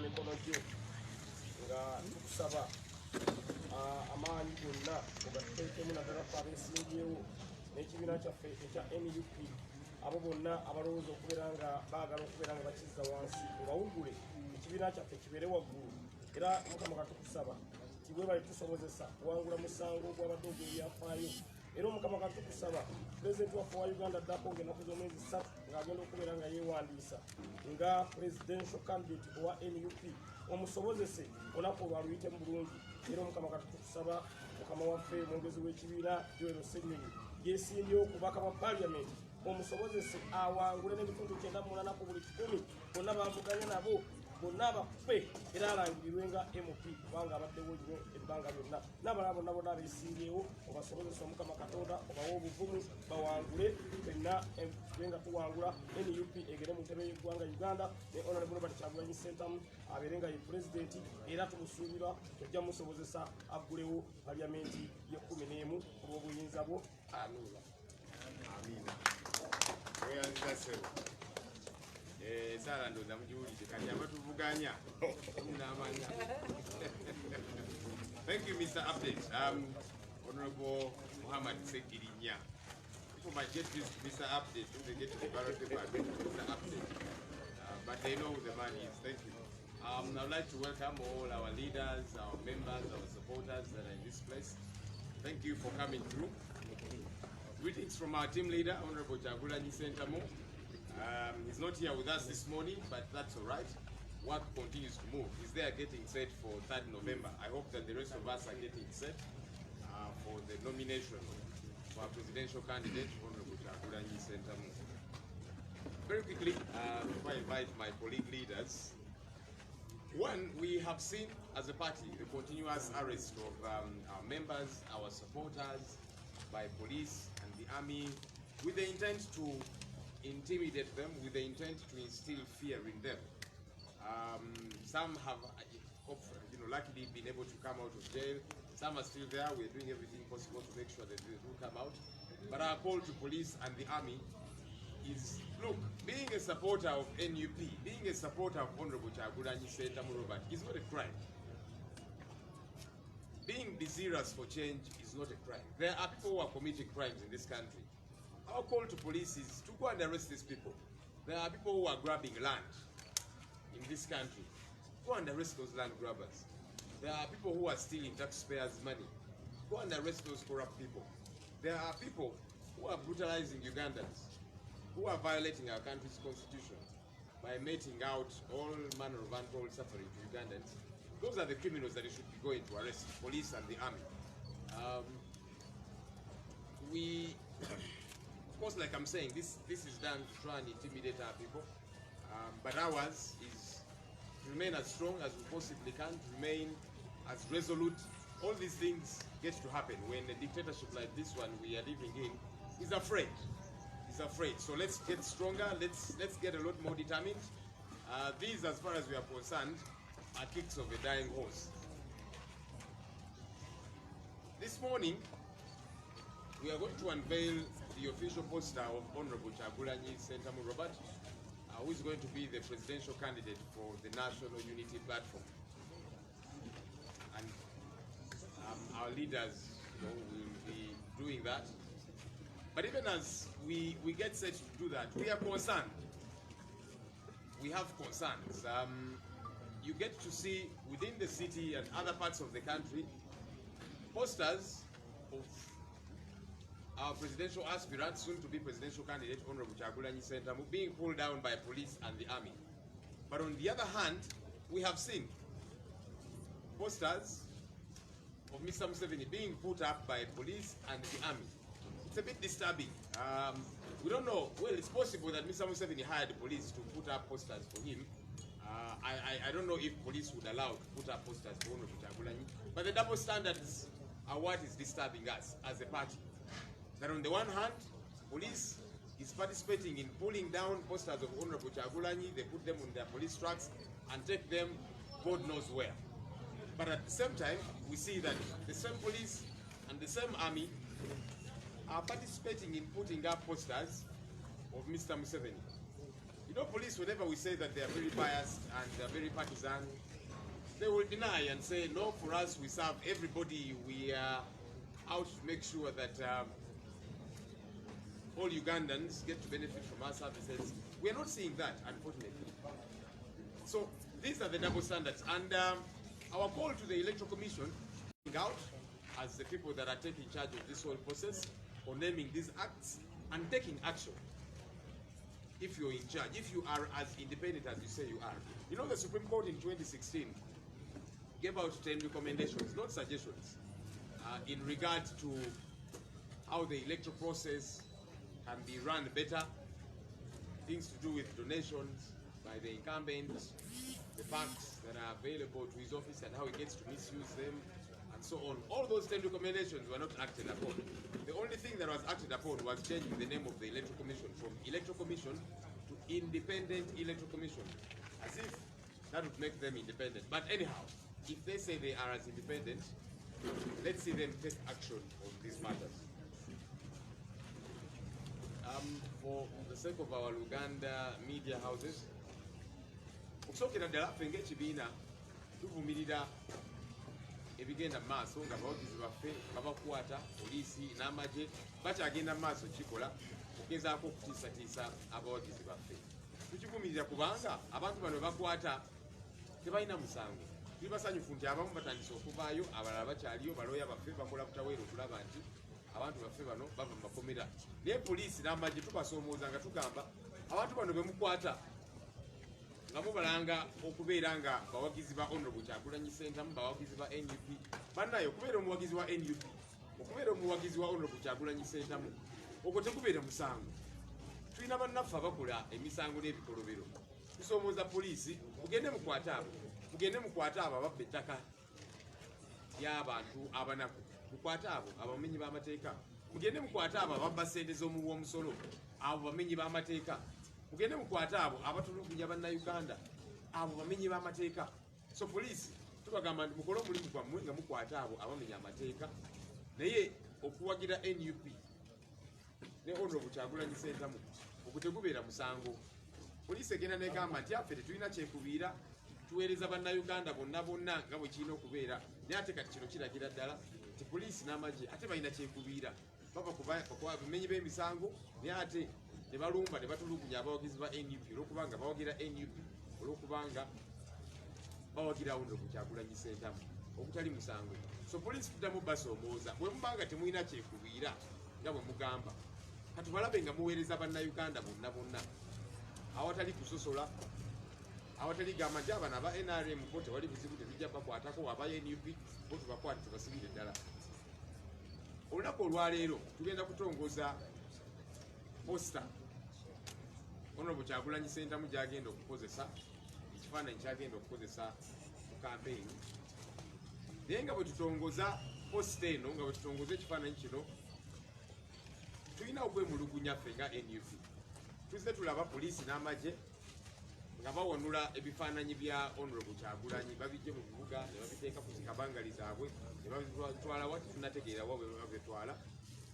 mikono gyo nga tukusaba amaanyi gonna ogateekemu naddala ku abeesimbyewo n'ekibiina kyaffe ekya NUP abo bonna abalowooza okubeera nga baagala okubeera nga bakizza wansi ngawugule ekibiina kyaffe kibeere waggulu era mukama katukusaba ti bwe bali tusobozesa kuwangula musango gw'abadde ogw'ebyafaayo era omukama katukusaba pulezidenti waffe wa Uganda addako ng'ennaku z'omwezi 3 ng'agenda okubeera nga yeewandiisa nga presidential candidate owa NUP omusobozese olunaku olwaluyite mu bulungi era omukama katukusaba mukama waffe omwongezi w'ekibiina Joel Ssenyonyi yeesimbyewo ku bubaka bwa paaliyamenti omusobozese awangule n'ebitundu 98 ku buli 100 bonna bavuganye nabo bonna abakupe era alangirirwe nga MP kubanga abaddewo nnyo ebbanga lyonna n'abalala bonna bonna abeesimbyewo obasobozesa omukama katonda obawa obuvumu bawangule fenna tube nga tuwangula NUP egere mu ntebe y'eggwanga Uganda ne Honorable Robert Kyagulanyi Ssentamu abeere nga ye pulezidenti era tumusuubira tojja musobozesa aggulewo paliyamenti ye-11 ku lw'obuyinza bwo. Amiina. Amiina. Sara ndoza mujiwulire kati abatuvuganya n'amanya. Thank you, Mr. Update. Honorable Muhammad Sekirinya. People might get this Mr. Update when they get to the ballot paper, Mr. Update. But they know who the man is. Thank you. I would like to welcome all our leaders, our members, our supporters that are in this place. Thank you for coming through. Greetings from our team leader, Honorable Kyagulanyi Ssentamu. He's not here with us this morning, but that's all right. Work continues to move. He's there getting set for 3rd November. I hope that the rest of us are getting set for the nomination for our presidential candidate, Honorable Kyagulanyi Ssentamu. Very quickly, before I invite my colleague leaders, one, we have seen as a party the continuous arrest of our members, our supporters by police and the army with the intent to intimidate them, with the intent to instill fear in them. Some have, luckily been able to come out of jail. Some are still there. We're doing everything possible to make sure that they do come out. But our call to police and the army is, look, being a supporter of NUP, being a supporter of Honorable Kyagulanyi Ssentamu Robert is not a crime. Being desirous for change is not a crime. There are people who are committing crimes in this country. Our call to police is to go and arrest these people. There are people who are grabbing land in this country. Go and arrest those land grabbers. There are people who are stealing taxpayers' money. Go and arrest those corrupt people. There are people who are brutalizing Ugandans, who are violating our country's constitution by meting out all manner of untold suffering to Ugandans. Those are the criminals that you should be going to arrest, police and the army. Of course, like I'm saying, this is done to try and intimidate our people, but ours is to remain as strong as we possibly can, to remain as resolute. All these things get to happen when a dictatorship like this one we are living in is afraid. He's afraid. So let's get stronger. Let's get a lot more determined. These, as far as we are concerned, are kicks of a dying horse. This morning, we are going to unveil the official poster of Honorable Kyagulanyi Ssentamu Robert, who is going to be the presidential candidate for the National Unity Platform. And our leaders will be doing that. But even as we get set to do that, we are concerned. We have concerns. You get to see within the city and other parts of the country posters of our presidential aspirant, soon to be presidential candidate, Honorable Kyagulanyi Ssentamu, being pulled down by police and the army. But on the other hand, we have seen posters of Mr. Museveni being put up by police and the army. It's a bit disturbing. We don't know. Well, it's possible that Mr. Museveni hired the police to put up posters for him. I don't know if police would allow to put up posters for Honorable Kyagulanyi. But the double standards are what is disturbing us as a party. That on the one hand, police is participating in pulling down posters of Honorable Kyagulanyi. They put them on their police trucks and take them God knows where. But at the same time, we see that the same police and the same army are participating in putting up posters of Mr. Museveni. No police, whenever we say that they are very biased and they are very partisan, they will deny and say, no, for us, we serve everybody. We are out to make sure that all Ugandans get to benefit from our services. We are not seeing that, unfortunately. So these are the double standards. And our call to the Electoral Commission, out as the people that are taking charge of this whole process, for naming these acts and taking action. If you're in charge, if you are as independent as you say you are. You know, the Supreme Court in 2016 gave out 10 recommendations, not suggestions, in regard to how the electoral process can be run better, things to do with donations by the incumbent, the facts that are available to his office and how he gets to misuse them, and so on. All those 10 recommendations were not acted upon. The only thing that was acted upon was changing the name of the Electoral Commission from Electoral Commission to Independent Electoral Commission, as if that would make them independent. But anyhow, if they say they are as independent, let's see them take action on these matters. For the sake of our Uganda media houses, okusokera ddala ffe ng'ekibiina tuvumirira ebigenda maaso nga abawagizi baffe babakwata poliisi n'amagye bakyagenda maaso kikola okugezaako okutiisatiisa abawagizi baffe. Tukivumirira kubanga abantu bano bakwata tebalina musango. Tuli basanyufu nti abamu batandise okuvaayo, abalala bakyaliyo, balooya baffe bakola butaweera okulaba nti abantu baffe bano bava mu makomera. Naye poliisi n'amagye tubasoomooza nga tugamba abantu bano be mukwata nga mubalanga okubeera nga bawagizi ba Honorable Kyagulanyi Ssentamu, bawagizi ba NUP. Bannaye okubeera omuwagizi wa NUP, okubeera omuwagizi wa Honorable Kyagulanyi Ssentamu, okwo tekubeera musango. Tulina bannaffe abakola emisango n'ebikolobero. Tusoomooza poliisi mugende mukwate abo, mugende mukwate abo ababba ettaka ly'abantu abanaku, mukwate abo abamenyi b'amateeka, mugende mukwate abo ababba ssente z'omuwa omusolo, abo bamenyi b'amateeka, mugende mukwate abo abatulugunya bannayuganda, abo bamenyi b'amateeka. So poliisi tubagamba nti mukole omulimu gwammwe nga mukwate abo abamenya amateeka, naye okuwagira NUP ne Honorable Kyagulanyi Ssentamu okutegubeera musango. Poliisi egenda negamba nti affe tetulina kyekubiira, tuweereza bannayuganda bonna bonna nga bwe kirina okubeera, naye ate kati kino kiragira ddala nti poliisi n'amagye ate balina kyekubiira, bava ku bamenyi b'emisango, naye ate ne balumba ne batulugunya abawagizi ba NUP olw'okubanga bawagira NUP, olw'okubanga bawagira Honorable Kyagulanyi Ssentamu, okutali musango. So poliisi tuddamu basoomooza, bwe mubanga temulina kyekubiira nga bwe mugamba, katubalabe nga muweereza bannayuganda bonna bonna, awatali kusosola, awatali gamba nti abana aba NRM ko tewali buzibu tetujja bakwatako, aba NUP bo tubakwate tubasibire ddala. Olunaku olwaleero tugenda kutongoza posta Honorable Kyagulanyi Ssentamu gy'agenda okukozesa, ekifaananyi ky'agenda okukozesa mu campaign. Naye nga bwe tutongoza posta eno, nga bwe tutongoza ekifaananyi kino, tulina okwemulugunya ffe nga NUP. Tuzze tulaba poliisi n'amagye nga bawanula ebifaananyi bya Honorable Kyagulanyi, babijje mu bibuga ne babiteeka ku zikabangali zaabwe ne babitwala wa tetunnategeera wa bwe babitwala.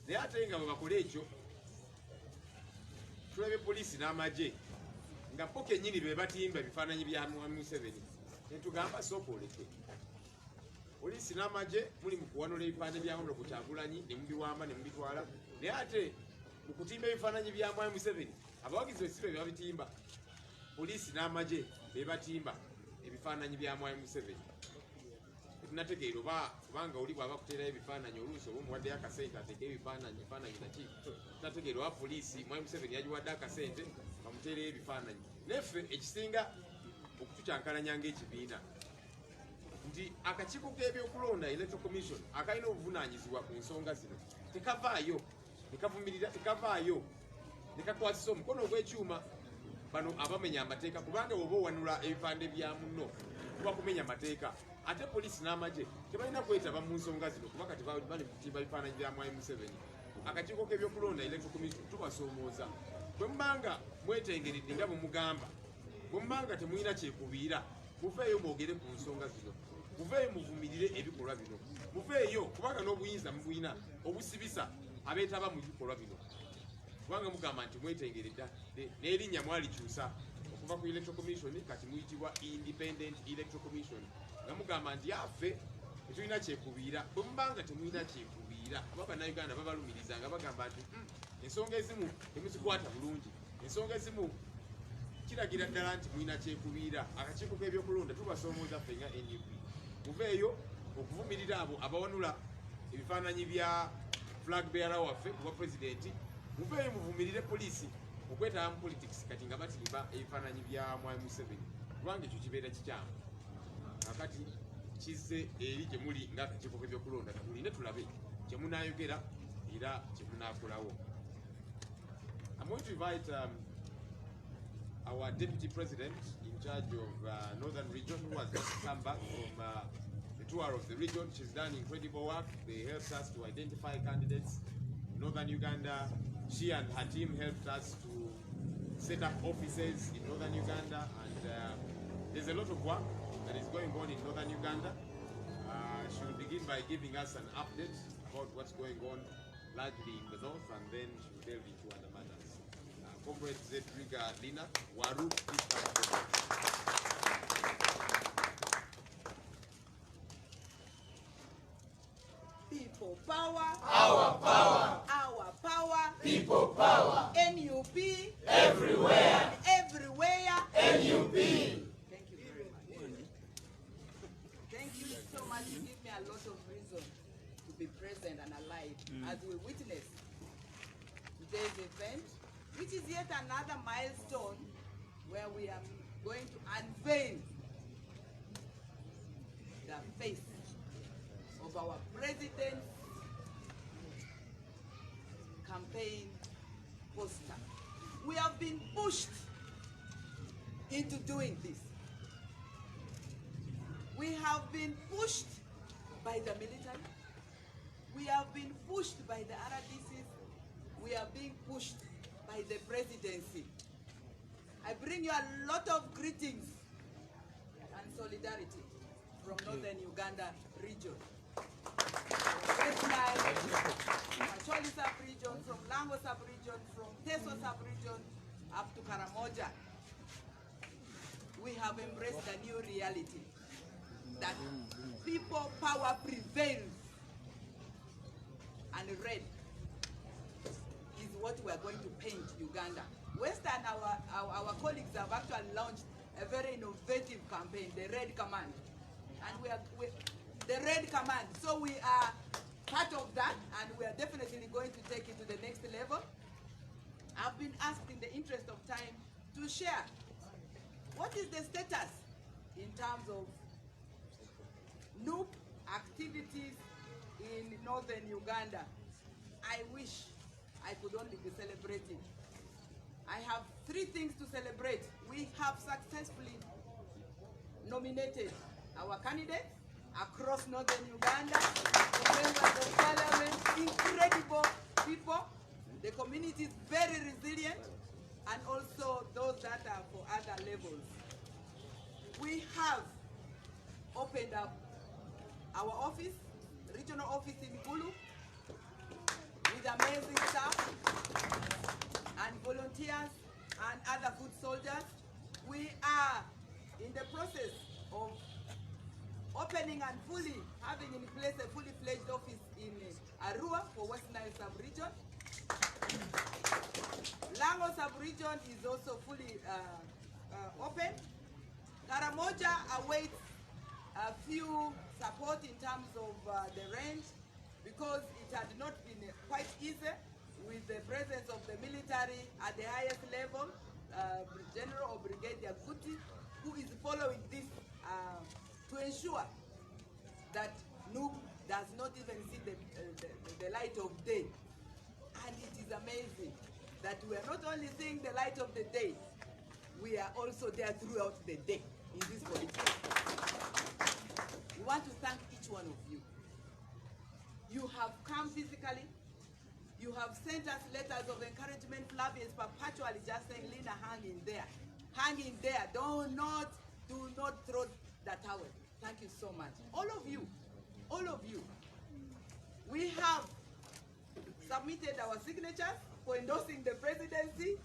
Naye ate nga bwe bakola ekyo, tulabye poliisi n'amagye nga bo kennyini be batimba ebifaananyi bya Mwami Museveni. Ne tugamba sooka oleke. Poliisi n'amagye muli mu kuwanula ebifaananyi bya Honorable Kyagulanyi ne mubiwamba ne mubitwala, naye ate mu kutimba ebifaananyi bya Mwami Museveni abawagizi b'essibe be babitimba. Poliisi n'amagye be batimba ebifaananyi bya Mwami Museveni. Tetunnategeera oba kubanga oli bw'aba kuteerayo ebifaananyi oluusi oba omuwaddeyo akasente ateeke ebifaananyi naki. Tetunnategeera oba poliisi Mwami Museveni yagiwadde akasente bamuteereyo ebifaananyi. Neffe ekisinga okutukyankalanya ng'ekibiina nti akakiiko k'ebyokulonda Electoral Commission akalina obuvunaanyizibwa ku nsonga zino tekavaayo ne kavumirira, tekavaayo ne kakwasisa omukono ogw'ekyuma bano abamenya amateeka, kubanga bw'oba owanula ebipande bya munno kuba kumenya amateeka. Ate poliisi n'amagye tebalina kwetaba mu nsonga zino kuba kati bali kutimba bifaananyi bya Mwami Museveni. Akakiiko k'ebyokulonda Electoral Commission tubasoomooza, bwe mubanga mwetengeredde nga bwe mugamba, bwe mubanga temulina kyekubiira, muveeyo mwogere ku nsonga zino, muveeyo muvumirire ebikolwa bino, muveeyo kubanga n'obuyinza mubulina obusibisa abeetaba mu bikolwa bino, kubanga mugamba nti mwetengeredda n'erinnya mwalikyusa kuva ku electoral commission kati muyitibwa independent electoral commission nga mugamba nti affe tetulina kyekubiira bwe mubanga temulina kyekubiira kuba bannayuganda babalumiriza nga bagamba nti ensonga ezimu temuzikwata bulungi ensonga ezimu kiragira ddala nti mulina kyekubiira akakiiko k'ebyokulonda tubasoomooza ffe nga NUP muveeyo okuvumirira abo abawanula ebifaananyi bya flag bearer waffe kuba pulezidenti muveeyo muvumirire poliisi okwetaba mu politics kati nga batimba ebifaananyi bya mwami Museveni kubanga ekyo kibeera kikyamu kakati kizze eri gye muli ng'akakiiko k'ebyokulonda tuline tulabe kye munaayogera era kye munaakolawo. I'm going to invite our Deputy President in charge of Northern Region, who has just come back from the tour of the region. She's done incredible work. They helped us to identify candidates in Northern Uganda. She and her team helped us to set up offices in Northern Uganda, and there's a lot of work that is going on in Northern Uganda. She will begin by giving us an update about what's going on largely in the north, and then she will delve into other matters. Comrade Zedriga Lina, Waru, please come forward. People power. Our power. Our power. People power. NUP. Everywhere. And everywhere. NUP. Thank you very much. Thank you so much. You give me a lot of reason to be present and alive as we witness today's event, which is yet another milestone where we are going to unveil the face of our president's campaign poster. We have been pushed into doing this. We have been pushed by the military. We have been pushed by the RDCs. We are being pushed by the presidency. I bring you a lot of greetings and solidarity from Northern Uganda region. West Nile, Macholi sub-region, from Lango sub-region, from Teso sub-region, up to Karamoja. We have embraced a new reality that people power prevails, and red is what we are going to paint Uganda. Western, our colleagues have actually launched a very innovative campaign, the Red Command. And we the Red Command. So we are part of that, and we are definitely going to take it to the next level. I've been asked in the interest of time to share what is the status in terms of NUP activities in Northern Uganda. I wish I could only be celebrating. I have 3 things to celebrate. We have successfully nominated our candidates across Northern Uganda, members of parliament, incredible people. The community is very resilient, and also those that are for other levels. We have opened up our office, regional office in Gulu, with amazing staff and volunteers and other food soldiers. We are in the process of opening and fully having in place a fully fledged office in Arua for West Nile sub-region. Lango sub-region is also fully open. Karamoja awaits a few support in terms of the rent, because it had not been quite easy with the presence of the military at the highest level, General or Brigadier Kuti, who is following this to ensure that NUP does not even see the light of day. And it is amazing that we are not only seeing the light of the day, we are also there throughout the day in this politics. We want to thank each one of you. You have come physically. You have sent us letters of encouragement. Flavia is perpetually just saying, Lina, hang in there. Hang in there. Do not throw that towel. Thank you so much. All of you. We have submitted our signatures for endorsing the presidency.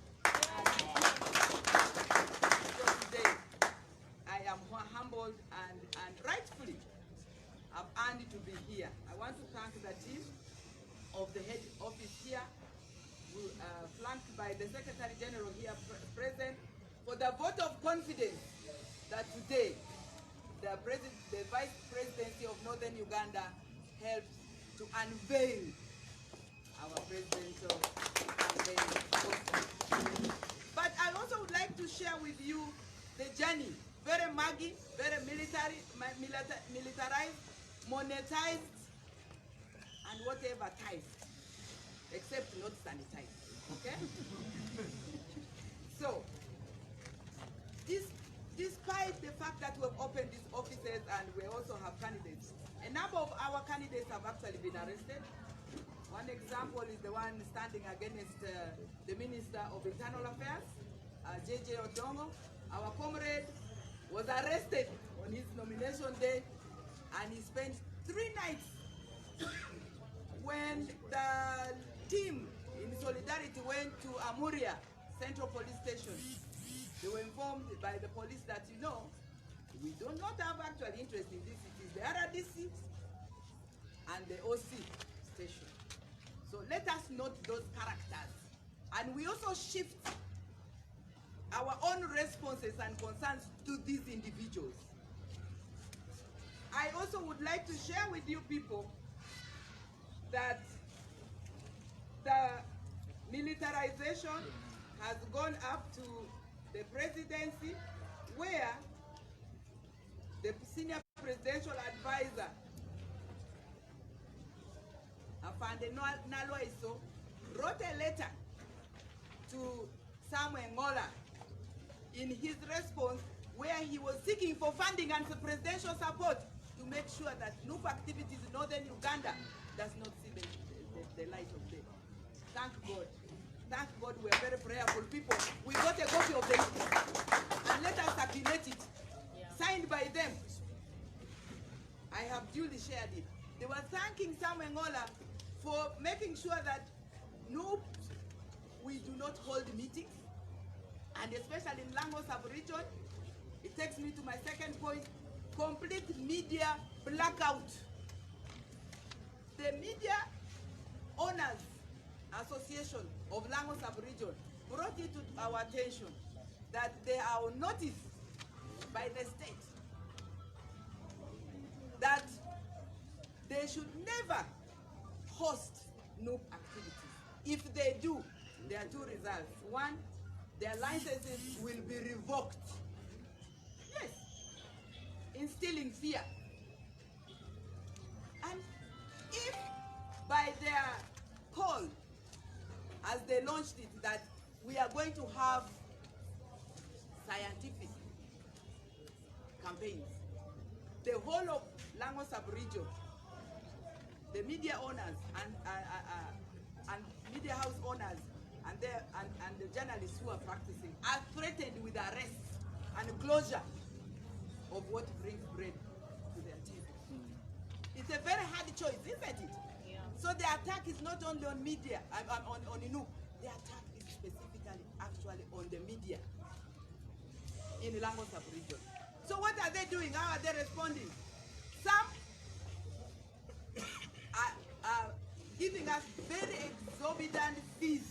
So today, I am humbled and rightfully, I'm honored to be here. I want to thank the team of the head office here, flanked by the Secretary General here present, for the vote of confidence that today the Vice Presidency of Northern Uganda helps to unveil our presidential campaign. But I also would like to share with you the journey, very muggy, very militarized, monetized, and whatever ties, except not sanitized, okay? So, despite the fact that we've opened these offices and we also have candidates, a number of our candidates have actually been arrested. One example is the one standing against the Minister of Internal Affairs, JJ Odongo. Our comrade was arrested on his nomination day, and he spent 3 nights. When the team in solidarity went to Amuria Central Police Station, they were informed by the police that, you know, we do not have actual interest in this. It is the RDC and the OC station. So let us note those characters. And we also shift our own responses and concerns to these individuals. I also would like to share with you people that the militarization has gone up to the presidency, where the senior presidential advisor, Afande Naloiso, wrote a letter to Samuel Ngola in his response, where he was seeking for funding and presidential support to make sure that NUP activities in Northern Uganda does not see the light of day. Thank God. Thank God we are very prayerful people. We got a copy of the letter and let us circulate it. Signed by them. I have duly shared it. They were thanking Samuel Ngola for making sure that NUP, we do not hold meetings, and especially in Lango sub-region. It takes me to my second point, complete media blackout. The Media Owners Association of Lango sub-region brought it to our attention that they are on notice by the state that they should never host NUP activities. If they do, there are 2 results. 1, their licenses will be revoked. Yes, instilling fear. And if by their call, as they launched it, that we are going to have scientific campaigns, the whole of Lango sub-region, the media owners and media house owners and the journalists who are practicing are threatened with arrest and closure of what brings bread to their table. It's a very hard choice, isn't it? Yeah. So the attack is not only on media, on NUP. The attack is specifically actually on the media in Lango sub-region. So what are they doing? How are they responding? Some are giving us very exorbitant fees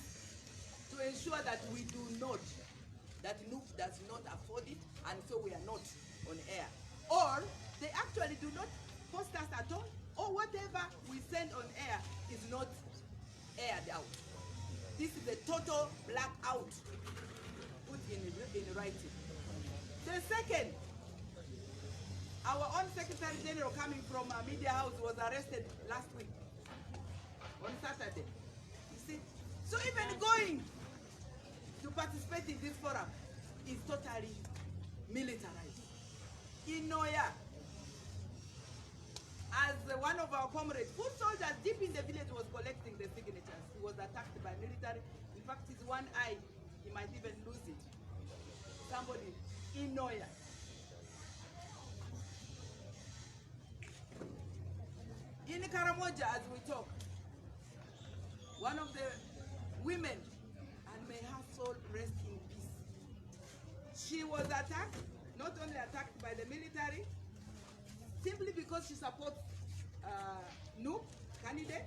to ensure that we do not, that NUP does not afford it, and so we are not on air. Or they actually do not post us at all, or whatever we send on air is not aired out. This is a total blackout put in writing. The second, our own Secretary General coming from a media house was arrested last week, on Saturday. You see? So even going to participate in this forum is totally militarized. In Noya, as one of our comrades, foot soldiers deep in the village was collecting the signatures. He was attacked by military. In fact, his one eye, he might even lose it. Somebody in Noya. In Karamoja, as we talk, one of the women, and may her soul rest in peace, She was attacked, not only attacked by the military, simply because she supports Noob candidate.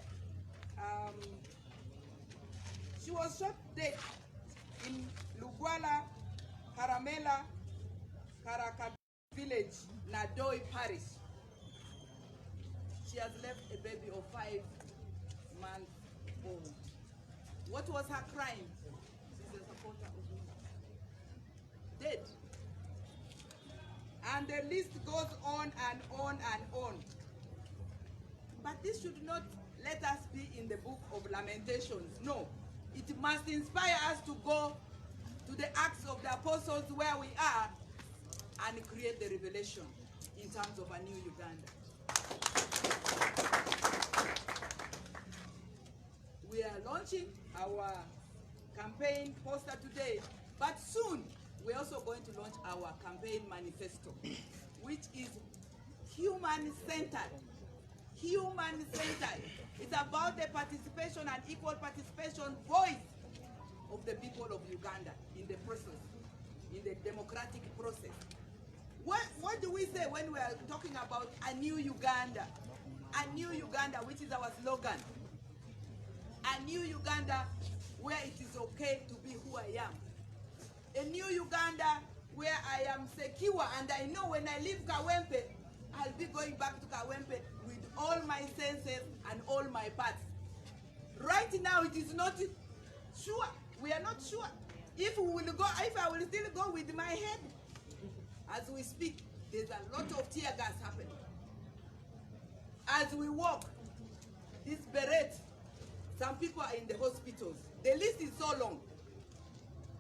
She was shot dead in Lugwala, Karamela, Karakat village, Nadoi Parish. She has left a baby of 5 months old. What was her crime? She's a supporter of Noob. Dead. And the list goes on and on and on. But this should not let us be in the book of Lamentations. No. It must inspire us to go to the Acts of the Apostles where we are and create the revelation in terms of a new Uganda. We are launching our campaign poster today, but soon we're also going to launch our campaign manifesto, which is human-centered. Human-centered. It's about the participation and equal participation voice of the people of Uganda in the process, in the democratic process. What do we say when we are talking about a new Uganda? A new Uganda, which is our slogan. A new Uganda where it is okay to be who I am. A new Uganda where I am secure and I know when I leave Kawempe, I'll be going back to Kawempe with all my senses and all my parts. Right now it is not sure. We are not sure if we will go, if I will still go with my head. As we speak, there's a lot of tear gas happening. As we walk, this beret, some people are in the hospitals. The list is so long.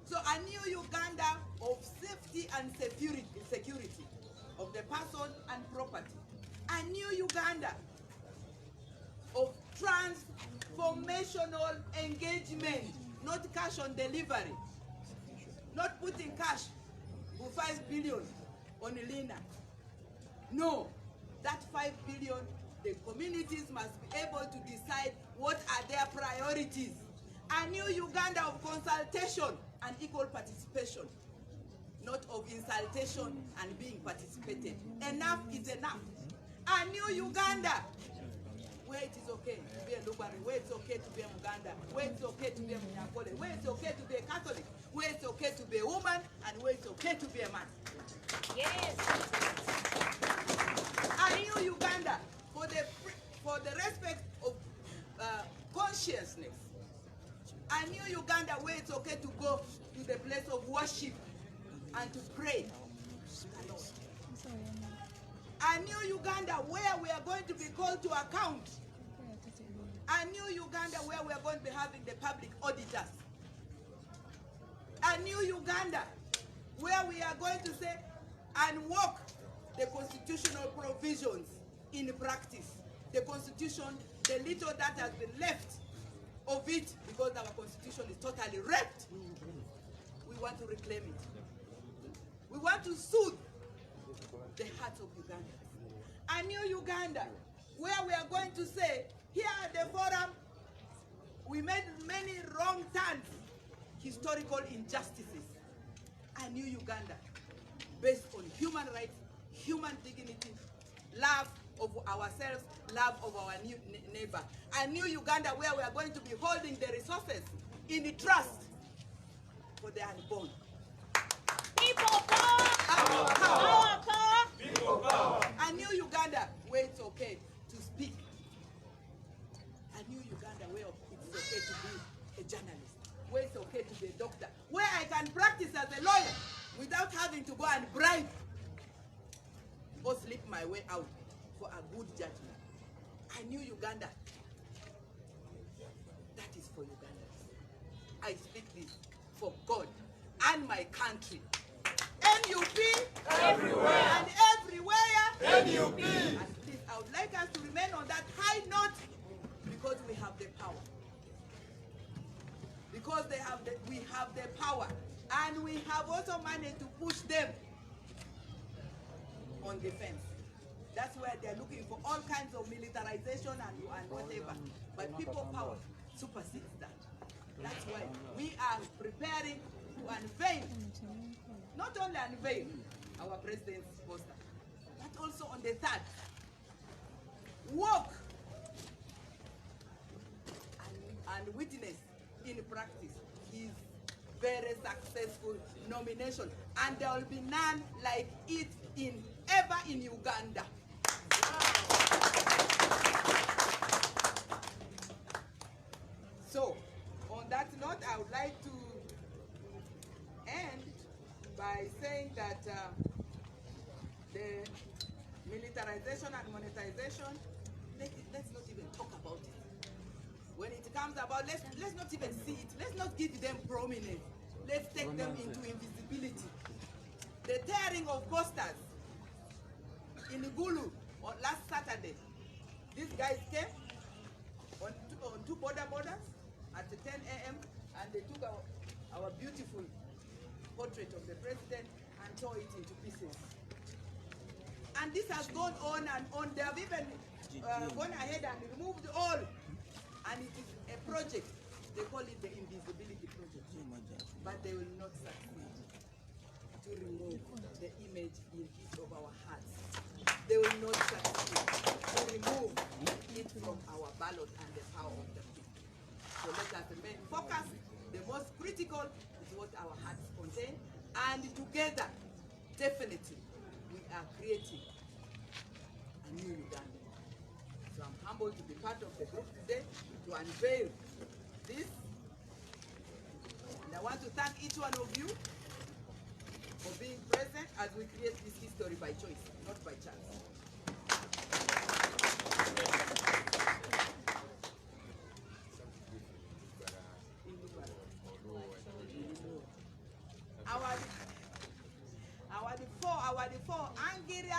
So a new Uganda of safety and security of the person and property. A new Uganda of transformational engagement, not cash on delivery, not putting cash for 5 billion on Lina. No, that 5 billion, the communities must be able to decide what are their priorities. A new Uganda of consultation and equal participation, not of insultation and being participated. Enough is enough. A new Uganda where it is okay to be a Lubari, where it's okay to be a Muganda, where it's okay to be a Munyakole, where it's okay to be a Catholic, where it's okay to be a woman, and where it's okay to be a man. Yes. A new Uganda for the respect of consciousness. A new Uganda where it's okay to go to the place of worship and to pray. A new Uganda where we are going to be called to account. A new Uganda where we are going to be having the public auditors. A new Uganda where we are going to say and work the constitutional provisions in practice. The constitution, the little that has been left of it, because our constitution is totally wrecked. We want to reclaim it. We want to soothe the hearts of Uganda. A new Uganda where we are going to say, here at the forum, we made many wrong turns, historical injustices. A new Uganda based on human rights, human dignity, love of ourselves, love of our new neighbor. A new Uganda where we are going to be holding the resources in the trust for the unborn. People power. Our power. Power, power. People power. A new Uganda where it's okay to speak. A new Uganda where it's okay to be a journalist. Where it's okay to be a doctor. Where I can practice as a lawyer without having to go and bribe or slip my way out for a good judgment. A new Uganda. That is for Ugandans. I speak this for God and my country. NUP Everywhere. and everywhere. NUP. And please, I would like us to remain on that high note because we have the power. Because we have the power. And we have also managed to push them on defense. That's where they're looking for all kinds of militarization and whatever. But people power supersedes that. That's why we are preparing to unveil not only unveil our president's poster, but also on the 3rd, walk and witness in practice his very successful nomination, and there will be none like it ever in Uganda. So, on that note, I would like to end by saying that the militarization and monetization, let's not even talk about it. When it comes about, let's not even see it. Let's not give them prominence. Let's take them into invisibility. The tearing of posters in Gulu on last Saturday. These guys came on two borders at 10 a.m. and they took our beautiful portrait of the president and tore it into pieces. And this has gone on and on. They have even gone ahead and removed all. And it is a project. They call it the invisibility project. But they will not succeed to remove the image in each of our hearts. They will not succeed to remove it from our ballot and the power of the people. So let us remain focused. The most critical is what our hearts contain. And together, definitely, we are creating a new Uganda. So I'm humbled to be part of the group today to unveil this. And I want to thank each one of you for being present as we create this history by choice, not by chance. Our four, angiri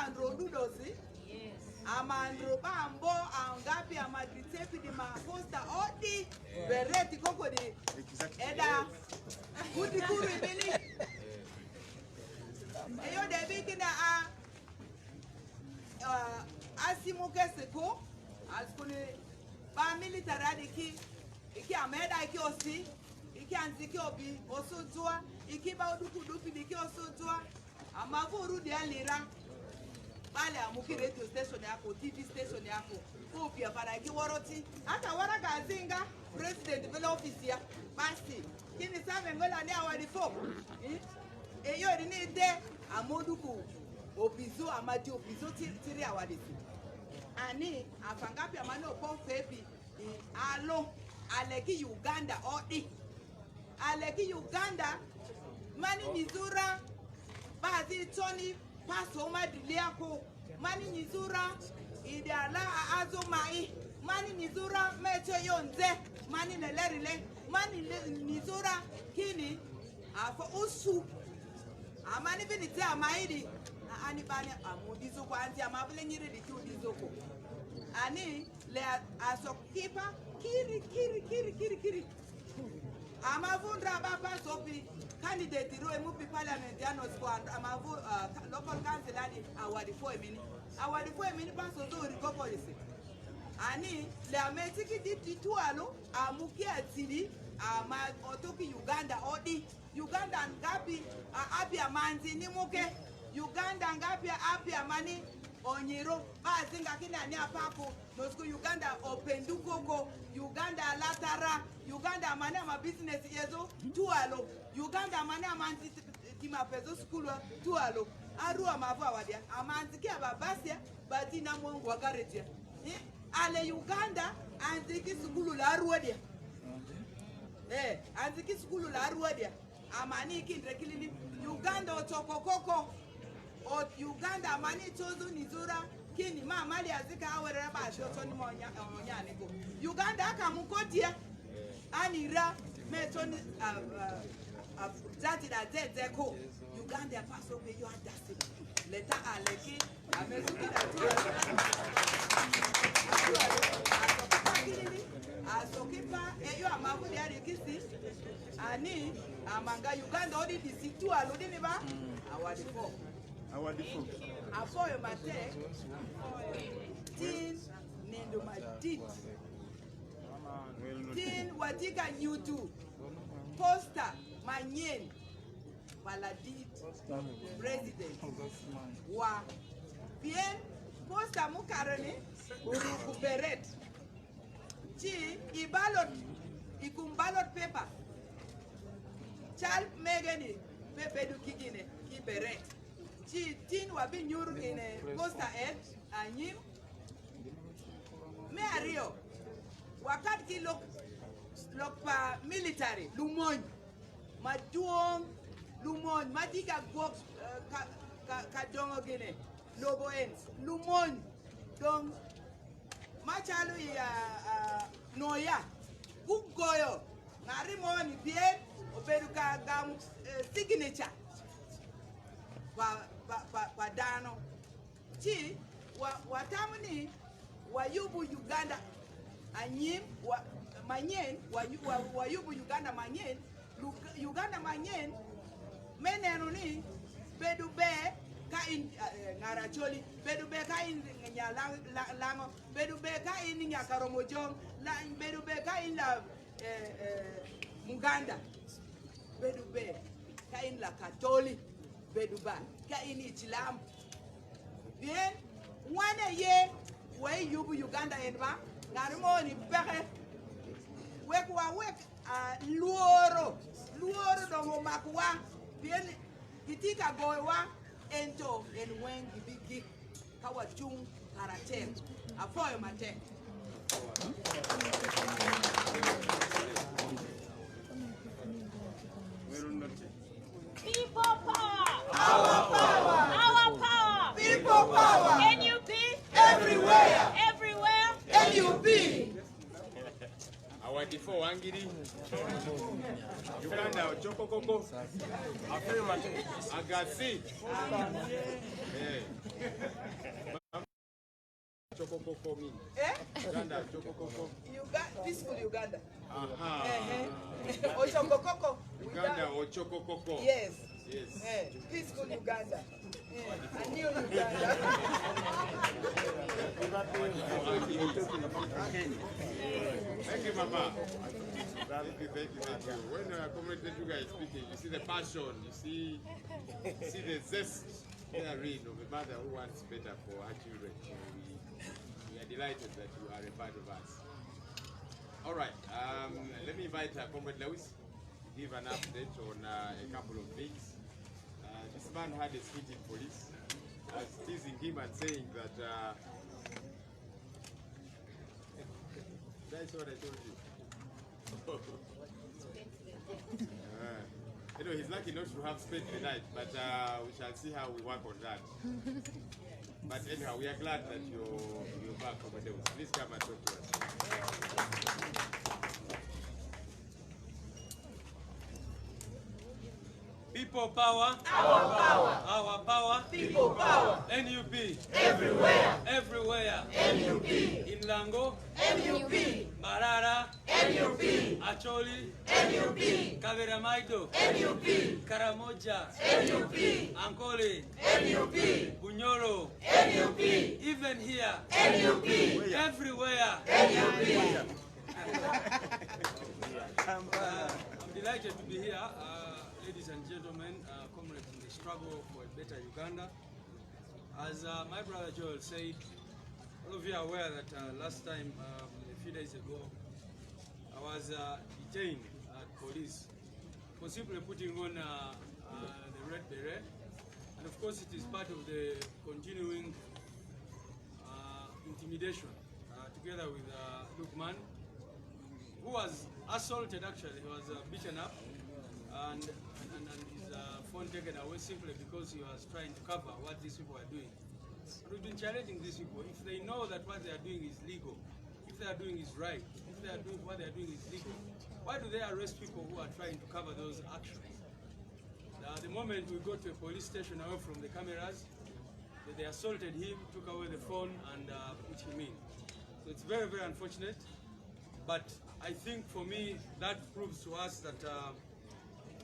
and rodudosi. Yes. Amandro bambo angapi amadritepi di maposta odi bereti koko di eda kuti kuru ibili eyo debi kina asimuke seko askuni ba military iki ameda iki osi iki anziki obi osojua iki ba odukudupi iki osojua amavuru di alira pale amuki radio station yako, TV station yako, kopia para iki waroti, hata wara gazinga, president vile ofisi ya, basi, kini same ngola ni awadi fo, eyo ni ide, amoduku, obizo, amadi obizo tiri awadi si. Ani, afangapi amani opon febi, alo, aleki Uganda, odi, aleki Uganda, mani nizura, bazi Tony, paso madiliako mani nizura ideala azomai mani nizura mecho yonze mani nelerile mani nizura kini afo usu amani binite amaidi ani bani amudizo kwa anti amabule nyiri dikudizoko ani le asokipa kiri amavundra baba sopi candidate ro emu parliament yanos kwa amavu local council ali award 4 mini paso zo riko policy ani le ametiki dititualo amukia tili ama otoki Uganda odi Uganda ngapi abi amanzi ni muke Uganda ngapi abi amani onyiro bazinga kina ni apako nosku Uganda opendukoko Uganda latara Uganda amani ama business yezo tualo Uganda amani amanzi timapezo school tualo aru amava wadia amanzi kia babasia batina mwangu wakaretia ale Uganda anziki school la aruadia anziki school la aruadia amani kindrekilini Uganda otokokoko o Uganda amani tozo nizura kini mali azika awere ba shoto ni monya niko Uganda aka mukotia anira metoni zati da zeko Uganda paso be yo adasi leta aleki amezuki da tu asokipa eyo amavu ya rikisi ani amanga Uganda odi disitu alodi ni ba awadi 4 afoyo mate tin nindo madit tin watika nyutu poster manyen paladit president wa bien posta mukarani uruku beret chi ibalot ikum ballot paper chal megeni pepe du kigine ki beret chi tin wabi nyur ine posta ed anyim me ario wakat ki lok pa military lumon maduong lumon madiga gok ka dongo gine lobo ends lumon dong machalo ya noya bugoyo narimoni bien obedu ka gam signature pa dano chi watamni wayubu Uganda anyim manyen wayubu Uganda manyen Uganda manyen meneno ni bedu be ka in ngaracholi bedu be ka in lango bedu be ka in nyakaromojong bedu be ka in la Muganda bedu be ka in la Katoli bedu ba ka in Islam bien wane ye way yubu Uganda enba narumoni pere wek luoro dongo makwa bien kitika goywa ento en wen gibigi kawa chung karatem afoyo mate People power. Our power. Our power. People power. NUP. Everywhere. Everywhere. NUP. Our default Wangiri. Uganda Chokokoko. Agasi. Chokokoko mean. Uganda Chokokoko. Peaceful Uganda. Aha. Ochokokoko. Uganda Ochokokoko. Yes. Yes. Peaceful Uganda. A new Uganda. Thank you, Mama. Thank you. When you guys speaking, you see the passion, you see the zest therein of a mother who wants better for her children. So we are delighted that you are a part of us. All right, let me invite Comrade Lewis to give an update on a couple of things. This man had a speech in police. I was teasing him and saying that that's what I told you. Anyway, he's lucky not to have spent the night, but we shall see how we work on that. But anyhow, we are glad that you're back over there. Please come and talk to us. People power. Our power. Our power. People power. NUP. Everywhere. Everywhere. NUP. In Lango. NUP. Marara. NUP. Acholi. NUP. Kavera Maido. NUP. Karamoja. NUP. Ankole. NUP. Bunyoro. NUP. Even here. NUP. Everywhere. NUP. I'm delighted to be here. Ladies and gentlemen, comrades in the struggle for a better Uganda. As my brother Joel said, all of you are aware that last time, a few days ago, I was detained at police for simply putting on the red beret. And of course, it is part of the continuing intimidation together with Lukman, who was assaulted actually. He was beaten up and his phone taken away simply because he was trying to cover what these people are doing. But we've been challenging these people. If they know that what they are doing is legal, if they are doing is right, if they are doing what they are doing is legal, why do they arrest people who are trying to cover those actions? The moment we go to a police station away from the cameras, they assaulted him, took away the phone, and put him in. So it's very, very unfortunate. But I think for me, that proves to us that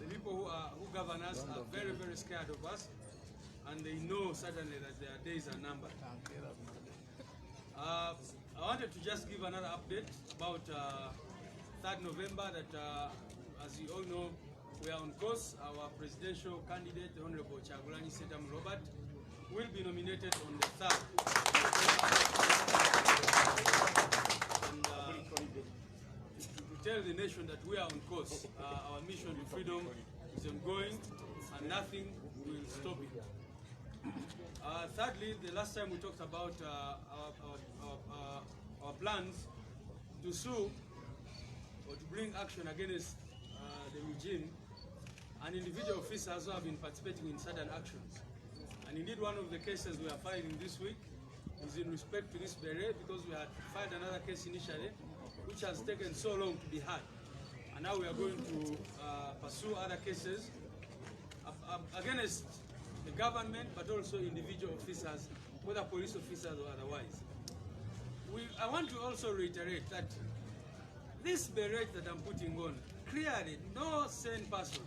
the people who govern us are very, very scared of us, and they know certainly that their days are numbered. I wanted to just give another update about 3rd November that, as you all know, we are on course. Our presidential candidate, the Honorable Chagulani Setam Robert, will be nominated on the 3rd. And to tell the nation that we are on course. Our mission to freedom is ongoing and nothing will stop it. Thirdly, the last time we talked about our plans to sue or to bring action against the regime, and individual officers who have been participating in certain actions. And indeed, one of the cases we are filing this week is in respect to this beret, because we had filed another case initially, which has taken so long to be heard. And now we are going to pursue other cases against the government, but also individual officers, whether police officers or otherwise. I want to also reiterate that this beret that I'm putting on, clearly no sane person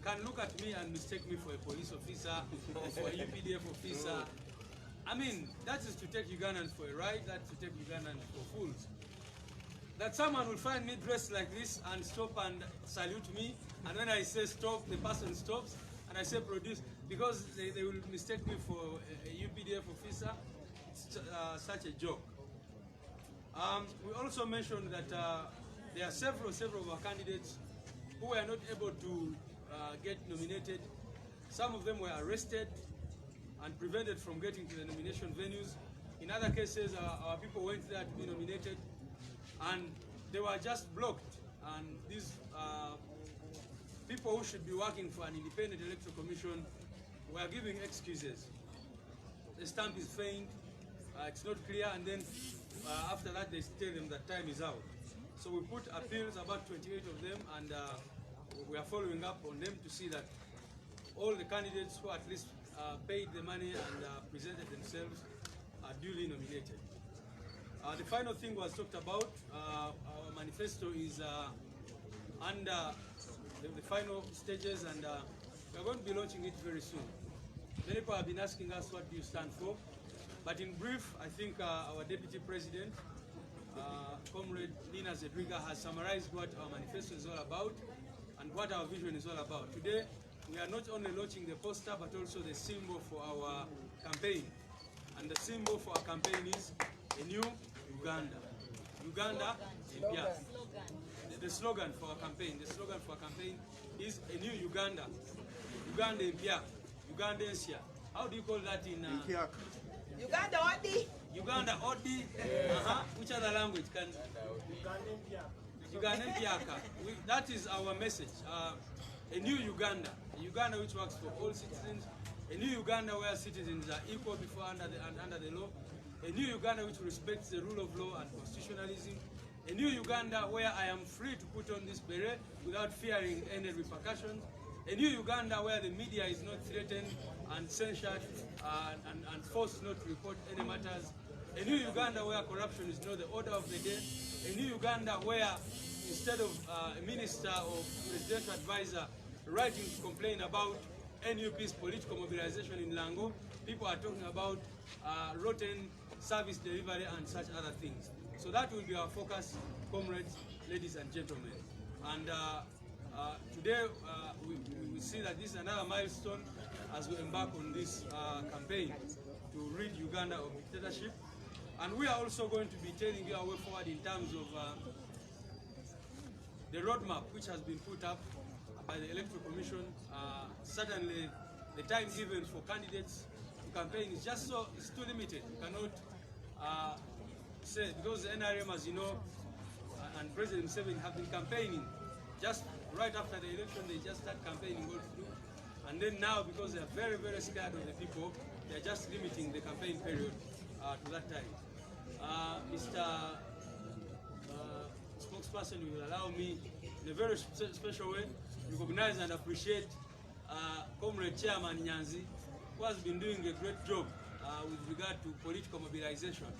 can look at me and mistake me for a police officer or for a UPDF officer. I mean, that is to take Ugandans for a ride, that's to take Ugandans for fools. That someone will find me dressed like this and stop and salute me, and when I say stop, the person stops, and I say produce, because they will mistake me for a UPDF officer. It's such a joke. We also mentioned that there are several of our candidates who were not able to get nominated. Some of them were arrested and prevented from getting to the nomination venues. In other cases, our people went there to be nominated and they were just blocked. And these people who should be working for an independent electoral commission were giving excuses. The stamp is faint, it's not clear, and then after that they tell them that time is out. So we put appeals, about 28 of them, and we are following up on them to see that all the candidates who at least paid the money and presented themselves are duly nominated. The final thing was talked about. Our manifesto is under the final stages, and we are going to be launching it very soon. Many people have been asking us, what do you stand for? But in brief, I think our Deputy President, Comrade Nina Zedriga, has summarized what our manifesto is all about and what our vision is all about. Today, we are not only launching the poster, but also the symbol for our campaign. And the symbol for our campaign is a new Uganda. Uganda Impya. The slogan for our campaign. The slogan for our campaign is a new Uganda. Uganda Impya. Ugandensia. How do you call that in Uganda Odi. Uganda Odi. Which other language can? Ugandan Piaka. That is our message. A new Uganda. A Uganda which works for all citizens. A new Uganda where citizens are equal before under the law. A new Uganda which respects the rule of law and constitutionalism. A new Uganda where I am free to put on this beret without fearing any repercussions. A new Uganda where the media is not threatened and censured and forced not to report any matters. A new Uganda where corruption is not the order of the day. A new Uganda where instead of a minister or presidential advisor writing to complain about NUP's political mobilization in Lango, people are talking about rotten service delivery and such other things. So that will be our focus, comrades, ladies and gentlemen. And today we see that this is another milestone as we embark on this campaign to rid Uganda of dictatorship. And we are also going to be telling you our way forward in terms of the roadmap which has been put up by the Electoral Commission. Certainly the time given for candidates to campaign is just so, it's too limited. You cannot say, because the NRM, as you know, and President Museveni have been campaigning just right after the election. They just start campaigning what to do. And then now, because they are very, very scared of the people, they are just limiting the campaign period to that time. Mr. Spokesperson, you will allow me, in a very special way, to recognize and appreciate Comrade Chairman Nyanzi, who has been doing a great job with regard to political mobilization,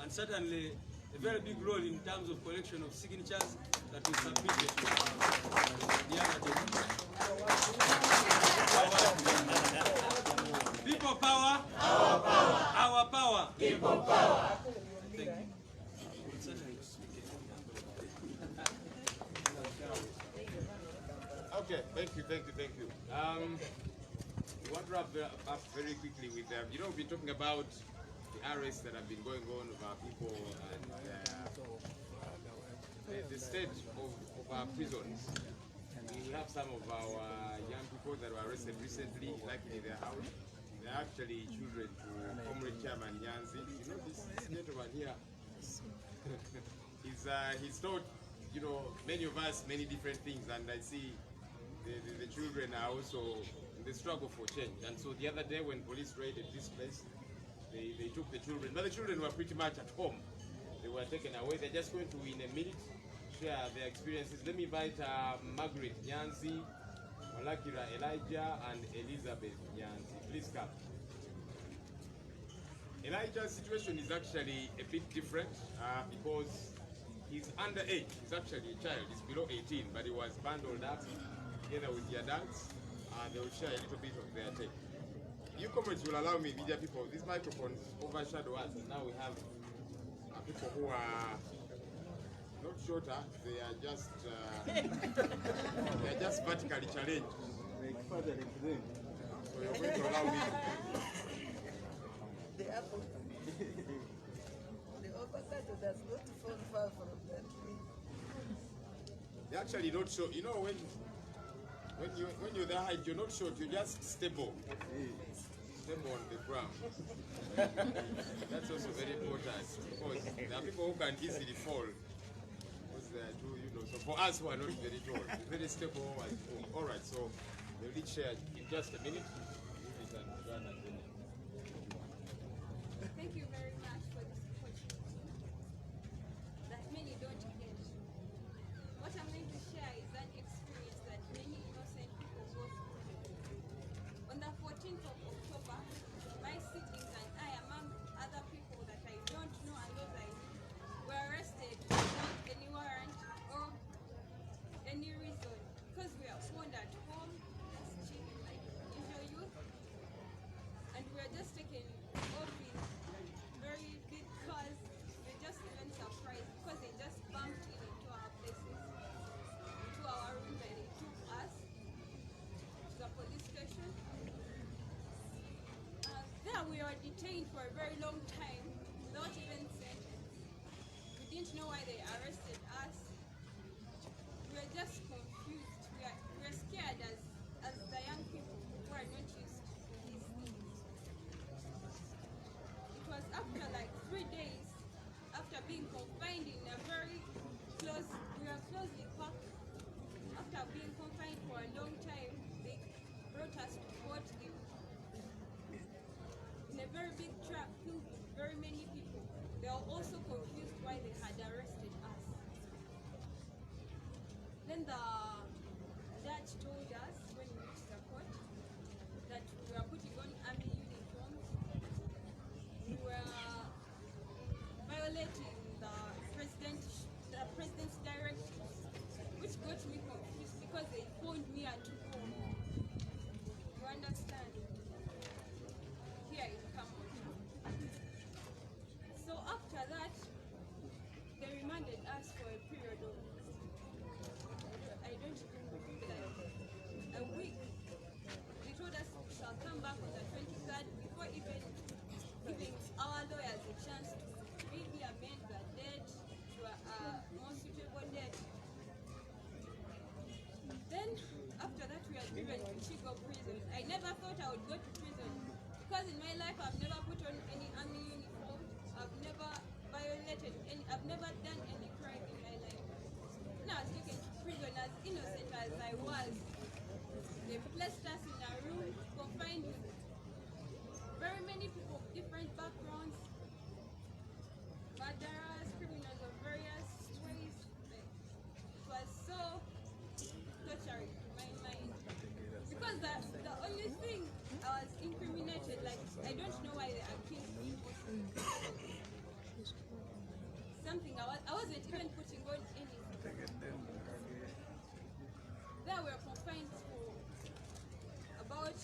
and certainly a very big role in terms of collection of signatures that we submitted the other day. People power, our power, our power, people power. Thank you. Okay, thank you. We want to wrap up very quickly with you know, we've been talking about the arrests that have been going on of our people and the state of our prisons. We have some of our young people that were arrested recently, likely in their house. They're actually children to Comrade Chairman Nyanzi. You know, this state over here, he's taught, you know, many of us many different things, and I see the children are also in the struggle for change. And so the other day when police raided this place, they took the children, but the children were pretty much at home. They were taken away. They're just going to, in a minute, share their experiences. Let me invite Margaret Nyanzi, Malakira Elijah, and Elizabeth Nyanzi. Please come. Elijah's situation is actually a bit different because he's underage. He's actually a child. He's below 18, but he was bundled up together with the adults, and they will share a little bit of their take. You comrades will allow me, media people, these microphones overshadow us, and now we have people who are not shorter, they are just vertically challenged. So you're going to allow me. The apple, the avocado does not fall far from that tree. They actually not short. You know, when you're that height, you're not short. You're just stable. Stable on the ground. That's also very important because there are people who can easily fall. Because they are too, you know. So for us who are not very tall, we're very stable. All right. So we'll each share in just a minute. Thank you very much for this opportunity that many don't get. What I'm going to share is an experience that many innocent people go through. On the 14th of October, my siblings and I, among other people that I don't know and those I know, were arrested without any warrant or any reason because we are found at home as children, like usual youth, and we are just taken off in very big cars. We're just even surprised because they just bumped into our places, into our room, and they took us to the police station. There we were detained for a very long time without even sentence. We didn't know why they arrested us. We were just confused. We were scared as the young people who are not used to these things. It was after like 3 days after being confined in a very close, we were closely packed. After being confined for a long time, they brought us to Fort Lee in a very big truck filled with very many people. They were also confused why they had arrested us. Then the judge told us when we reached the court that we were putting on army uniforms. We were violating the president's directives, which got me confused because they phoned me at home. You understand? Here it comes. So after that, they remanded us for a period of, I don't remember, like a week. They told us we shall come back on the 23rd before even giving our lawyers a chance to maybe amend the date to a more suitable date. Then after that, we are given to Chico prison. I never thought I would go to prison because in my life I've never put on any army uniform. I've never violated any. I've never done any crime in my life. When I was taken to prison, as innocent as I was, they placed us in a room confined with very many people of different backgrounds, murderers, criminals of various ways. It was so torturing to my mind because the only thing I was incriminated, like I don't know why they accused me of something I wasn't even putting on anything. There we were confined for about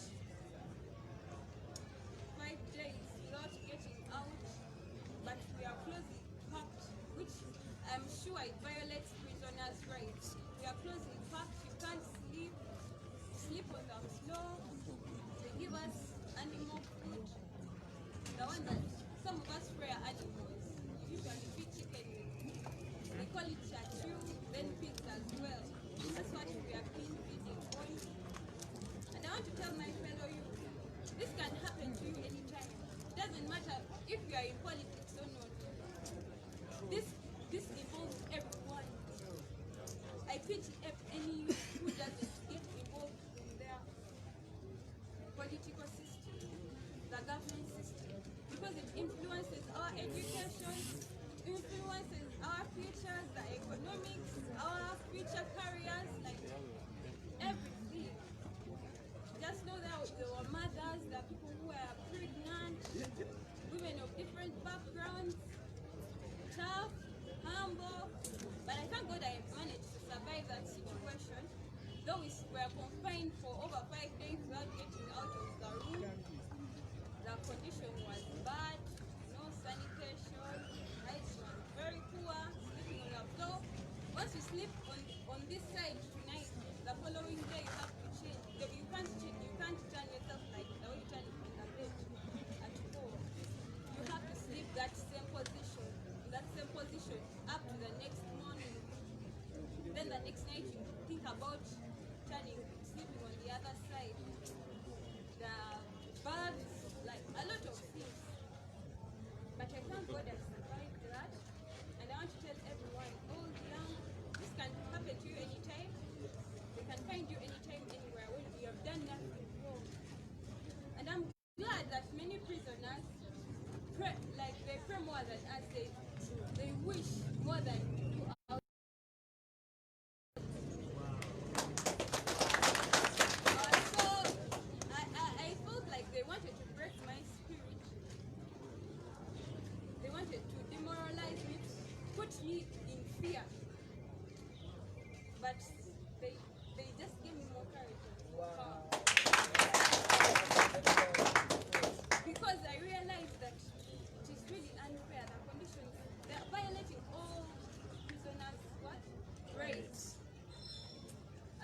if you are in politics or not, this involves everyone. I pity any who doesn't get involved in their political system, the government system, because it influences our education, it influences our futures, the economics, our future careers, like everything. Just know that there were mothers, there are people who are pregnant, women of different backgrounds, tough, humble, but I thank God I managed to survive that situation. Though we were confined for over 5 days without getting out of the room, the condition was bad, no sanitation, heights were very poor, sleeping on the floor. Once you sleep on this side tonight, the following day you have to change. You can't turn yourself like the way you turn on the bed at home. You have to sleep that same position up to the next morning. Then the next night you think about sleeping on the other side. The birds, like a lot of things. But I thank God I survived that. And I want to tell everyone, old, young, this can happen to you anytime. They can find you anytime, anywhere when you have done nothing wrong. And I'm glad that many prisoners pray, like they pray more than us. They wish more than we do out. So I felt like they wanted to break my spirit. They wanted to demoralize me, put me in fear. But they just gave me more courage and more power. Because I realized that it is really unfair. The conditions, they are violating all prisoners' rights.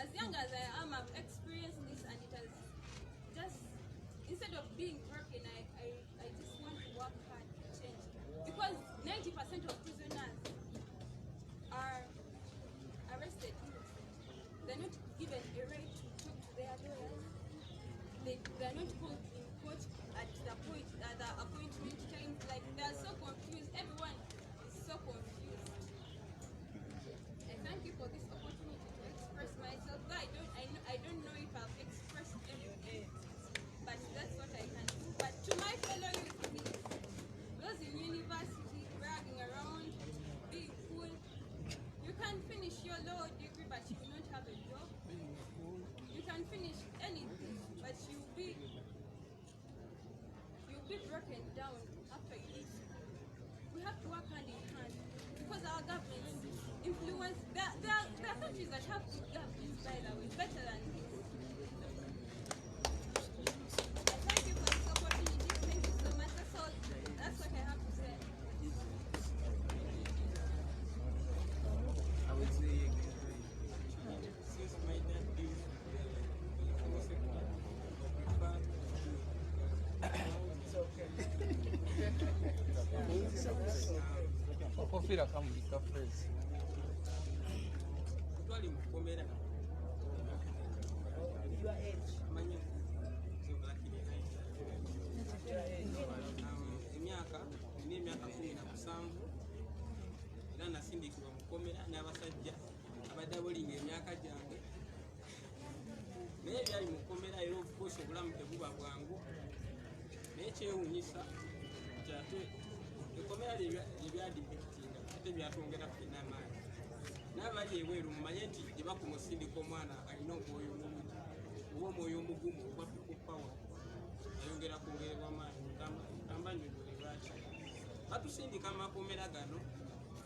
As young as I am, I've experienced this, and it has just, instead of being broken, I just want to work hard to change. Because 90% of prisoners are arrested innocent. They're not given a right to talk to their lawyers. They're not called in court at the appointment time. Like, they're so confused. Everyone is so confused. I thank you for this opportunity to express myself. I don't know if I've expressed everything, but that's what I can do. But to my fellow youth, those in university bragging around, being cool, you can finish your law degree, but you will not have a job. You can finish anything, but you'll be broken down after you leave school. We have to work hand in hand, because our governments influence. There are countries that have good governments, by the way, better than this. Thank you for this opportunity. Thank you so much. That's what I have to say. I would say, since my dad is homosexual, I prefer Okofira kamulika phrase. twali mu kukomera amanyi emyaka 17 era nasindikibwa mu kukomera n'abasajja abadde abolinga emyaka gyange, naye ebyali mu kukomera era okukosa obulamu tebuba bwangu. Naye kyewuunyisa nti ate ekomera lyebyadifekitinga ate byatwongera ffenna amaanyi. N'abali ebweru mumanye nti gye bakumusindika omwana alina omwoyo omulungi oba omwoyo omugumu oba pawa ayongera kwongererwa maanyi. Kamba nyonyola lwaki batusindika amakomera gano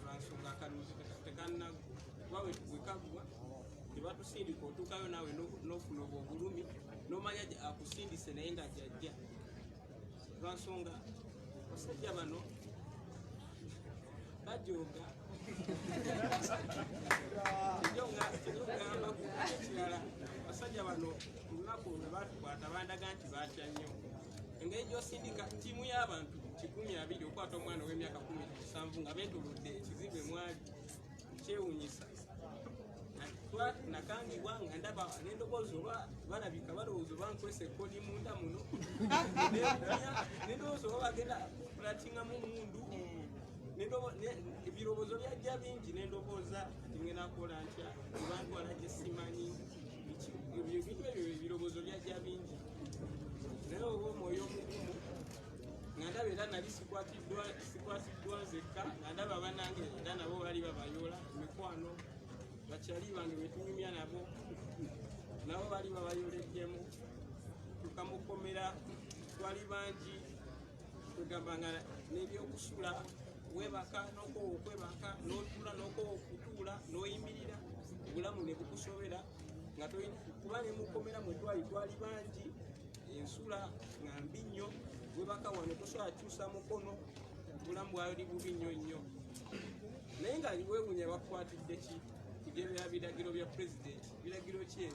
lwansonga akalungi tekannagwa, kuba wekagwa tebatusindika otuukayo naawe n'ofuna obwo obulumi n'omanya akusindise naye nga jjajja. Lwansonga basajja bano bajooga tekyogamba kirala. Basajja bano ku lunaku lwe batukwata bandaga nti batya nnyo. Engeri gy'osindika ttiimu y'abantu 120 okwata omwana ow'emyaka 17 nga beetolodde ekizibe mwali kyewuunyisa. nakangibwa nga ndaba n'endoboozi oba balabika balowooza oba nkwesa ekkodi munda muno n'endoboozi oba bagenda kulatingamu mundu ebirowoozo byajja bingi n'endobooza tingenda kukola ntya ebantwala gye simanyi ebintu ebyo ebirowoozo byajja bingi naye oba omwoyo omugumu nga ndaba era nali sikwatiddwa nzekka nga ndaba banange era nabo bali babayoola emikwano bakyali bange betunyumya nabo bali babayooleddemu tukamukomera twali bangi tugamba nga n'ebyokusula webaka n'okoowa okwebaka n'otula n'okoowa okutuula n'oyimirira obulamu ne bukusobera nga kuba ne mukomera mwe twali bangi ensula nga mbi nnyo webaka wano tosobola kyusa mukono obulamu bwali bubi nnyo nnyo naye nga weewunya bakukwatidde ki kujeebera biragiro bya pulezidenti biragiro kye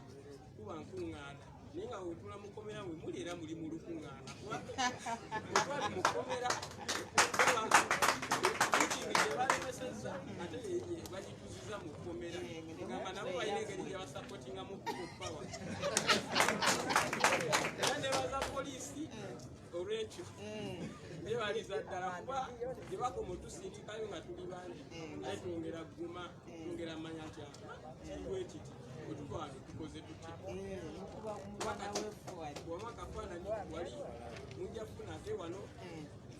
kuba nkuŋŋaana naye nga wetula mukomera mwe muli era muli mu lukuŋŋaana twali mukomera gyebalemesezza ate bagituziza mu kkomera gamba nabo balina engeri gyebasapotingamu pawa era nebaza poliisi olwekyo nebaliza ddala kuba gyebakoma otusindikayo nga tuli bangi naye twongera guma twongera manya nti bwekiti otutwale tukoze tutya wama akafaananyi wali mujja kufuna ate wano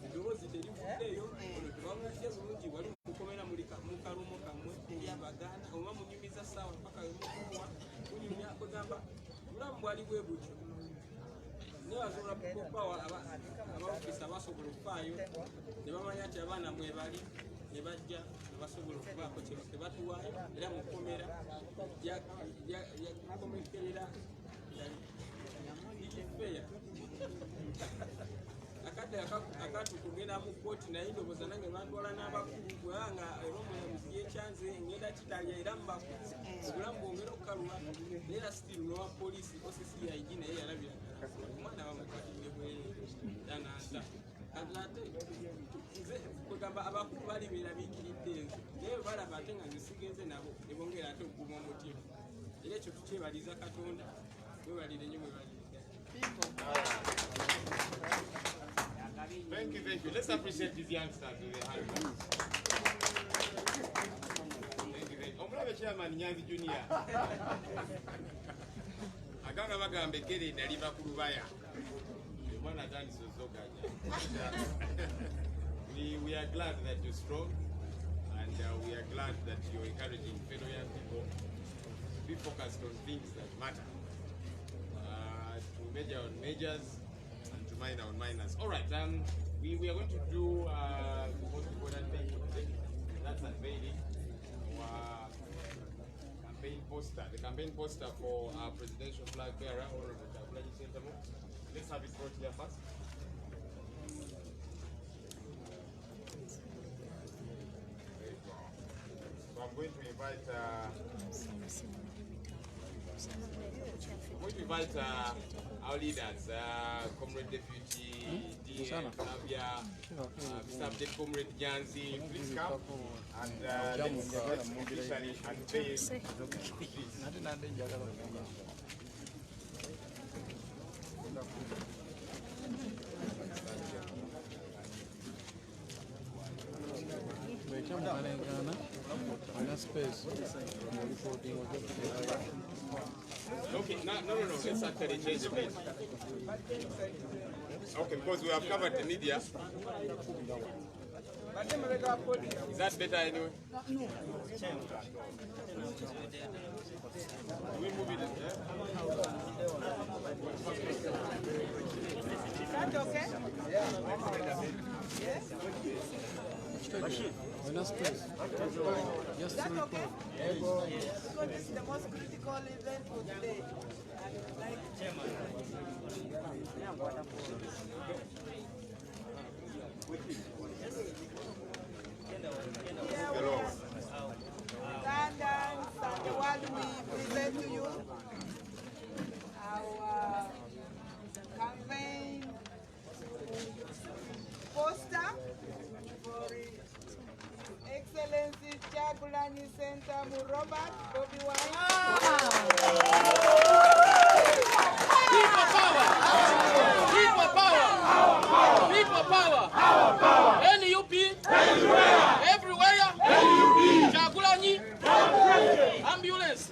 eddoboozi terivuddeyo ono tebamulidde bulungi wali mukukomera mukalumo kammwe eryabagaana oba munyumiza ssaawa paka wemukuwa munyumya kugamba bulamu bwali bwe butyo naye basobola kukopawa abawufisa basobola okufaayo ne bamanya nti abaana mwebali ne bajja nebasobola okubaako tebatuwaayo era mukomera yakomekerera ifeya akadde akatu kugenda mu kooti naye ndowooza nange bantwala n'abakulu kubanga era omulamuzi yekyanze ngenda kitalya era mu bakulu obulamu bwongera okukaluma naye era sitiru n'owa poliisi OCCIG naye yalabira omwana bamukwatidde bweyananta ate nze kwegamba abakulu bali beerabiikiridde enzo naye balaba ate nga nzisigenze nabo ne bongera ate okuguma omutima era ekyo tukyebaliza Katonda mwebalire nnyo mwebalire. Thank you. Let's appreciate these youngsters with their hand. Thank you. Omulabe chairman Nyanzi Junior. Aganga bagamba ekkere eddaliva ku lubaya. Omwana atandise ozoganya. We are glad that you're strong and we are glad that you're encouraging fellow young people to be focused on things that matter. To major on majors and to minor on minors. All right, we are going to do the most important thing for today. That's unveiling our campaign poster. The campaign poster for our presidential flag bearer, Honorable Tabulaji Sentamo. Let's have it brought here first. So I'm going to invite our leaders, Comrade Deputy DM Navia, Mr. Update Comrade Janzi, please come and let's officially unveil this. Okay, no, let's actually change a bit. Okay, because we have covered the media. Is that better anyway? No. We move it there? Is that okay? Yes. Is that okay? Yes. Because this is the most critical event for today. And what we present to you, our campaign poster for Excellency Kyagulanyi Center mu Robert Bobby Wine. People power! People power! People power! NUP! Everywhere! Chagulanyi! Ambulance!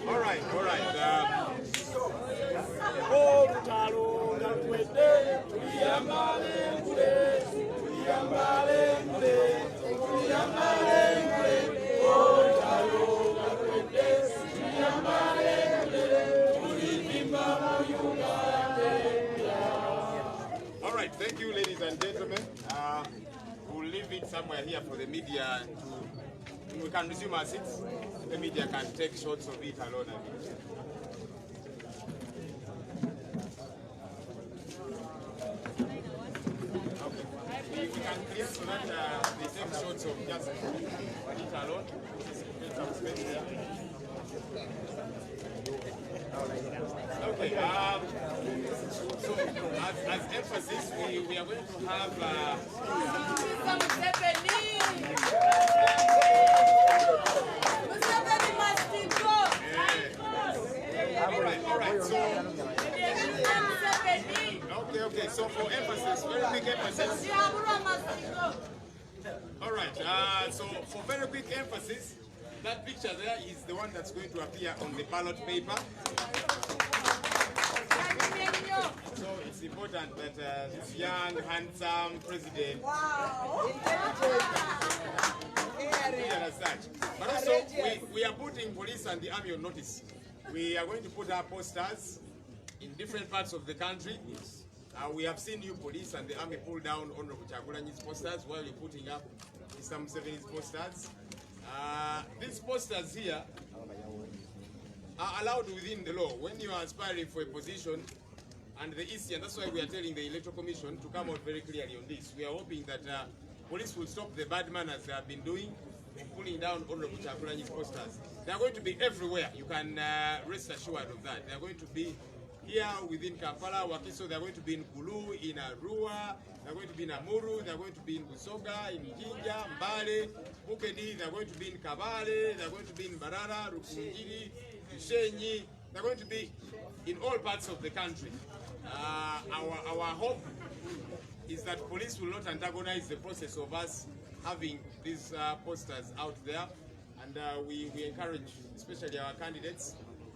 All right. All right, thank you, ladies and gentlemen. We'll leave it somewhere here for the media to. We can resume our seats. The media can take shots of it alone. We can clear so that they take shots of just it alone. Okay, so as emphasis, we are going to have all right, so okay, so for emphasis, very big emphasis. All right, so for very quick emphasis, that picture there is the one that's going to appear on the ballot paper. So it's important that this young, handsome president as such. But also, we are putting police and the army on notice. We are going to put our posters in different parts of the country. We have seen you police and the army pull down Honorable Chagulanyi's posters while you're putting up Mr. Museveni's posters. These posters here are allowed within the law. When you are aspiring for a position and the EC, and that's why we are telling the Electoral Commission to come out very clearly on this. We are hoping that police will stop the bad manners they have been doing in pulling down Honorable Chagulanyi's posters. They are going to be everywhere. You can rest assured of that. They are going to be here within Kampala, Wakiso. They are going to be in Kulu, in Arua. They are going to be in Amuru. They are going to be in Busoga, in Jinja, Mbale, Bukedi. They are going to be in Kabale. They are going to be in Barara, Rukunjiri, Kishenyi. They are going to be in all parts of the country. Our hope is that police will not antagonize the process of us having these posters out there, and we encourage, especially our candidates,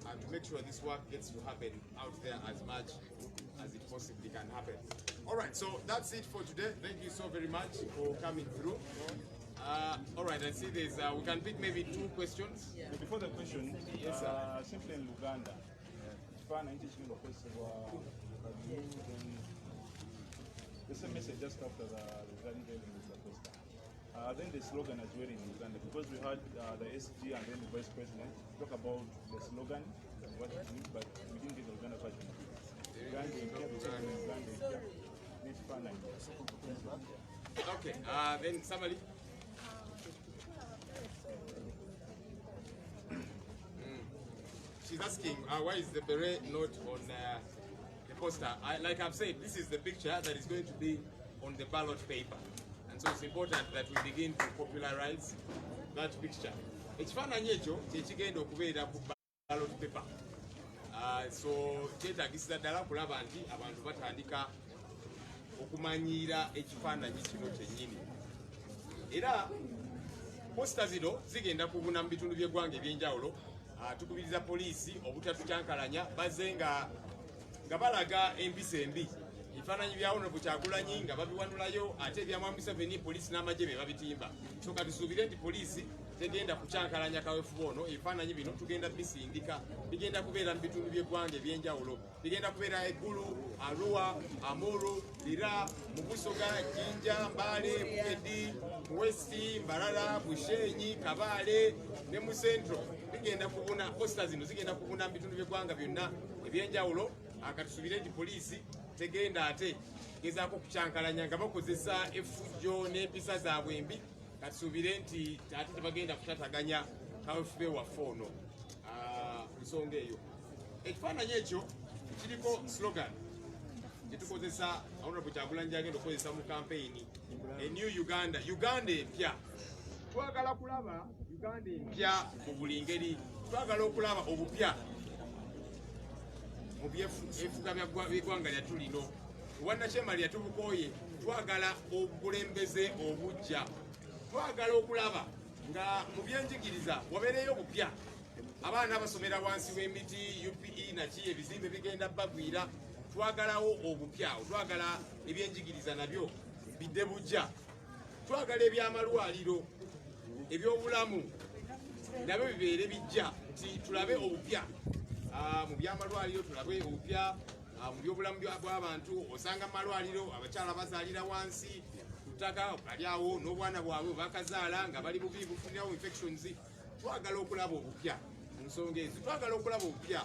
to make sure this work gets to happen out there as much as it possibly can happen. All right, so that's it for today. Thank you so very much for coming through. All right, I see there's, we can pick maybe 2 questions. Before the question, yes, sir. Simply in Uganda, the same message just after the unveiling of the poster. Then the slogan as well in Uganda, because we had the SG and then the Vice President talk about the slogan and what it means, but we didn't get the Uganda version. Okay, then somebody. She's asking, why is the beret not on the poster? Like I've said, this is the picture that is going to be on the ballot paper. And so it's important that we begin to popularize that picture. Ekifaananyi ekyo kyekigenda okubeera ku ballot paper. So kyetaagisa ddala kulaba nti abantu batandika okumanyiira ekifaananyi kino kyennyini. Era posta zino zigenda kubuna mu bitundu by'eggwanga eby'enjawulo. Tukubiriza poliisi obutatucyankalanya bazze nga balaga empisa embi. Ebifaananyi bya Honorable Kyagulanyi nga babiwanulayo, ate ebya Mwami Museveni poliisi n'amagye be babitimba. So katusuubire nti poliisi tegenda kucyankalanya kaweefube ono. Ebifaananyi bino tugenda bisindika, bigenda kubeera mu bitundu by'eggwanga eby'enjawulo. Bigenda kubeera Eggulu, Arua, Amuru, Lira, mu Busoga, Jinja, Mbale, Bukedi, mu Westi, Mbarara, Bushenyi, Kabale ne mu Central. Bigenda kubuna posta zino zigenda kubuna mu bitundu by'eggwanga byonna eby'enjawulo. Akatusubire nti poliisi tegenda ate gezaako kucyankalanya nga bakozesa effujjo n'empisa zaabwe embi. Katusubire nti ate tebagenda kutataganya kaweefube waffe ono ku nsonga eyo. Ekifaananyi ekyo kiriko slogan kyetukozesa Honorable Kyagulanyi agenda okukozesa mu campaign a new Uganda empya. Twagala kulaba Uganda empya mu buli ngeri, twagala okulaba obupya mu byefuga by'eggwanga lyattu lino. Wannakyemalira tubukooye, twagala obukulembeze obujja, twagala okulaba nga mu byenjigiriza wabeereyo obupya. Abaana abasomera wansi w'emiti UPE naki ebizimbe bigenda bagwira, twagalawo obupya. Twagala ebyenjigiriza nabyo bidde bujja, twagala ebyamalwaliro, ebyobulamu nabyo bibeere bijja, nti tulabe obupya mu byamalwaliro, tulabe obupya mu byobulamu bw'abantu. Osanga mu malwaliro abakyala bazaalira wansi ku ttaka, bali awo n'obwana bwabwe bakazaala nga bali bubi bufunirawo infections. Twagala okulaba obupya mu nsonga ezo, twagala okulaba obupya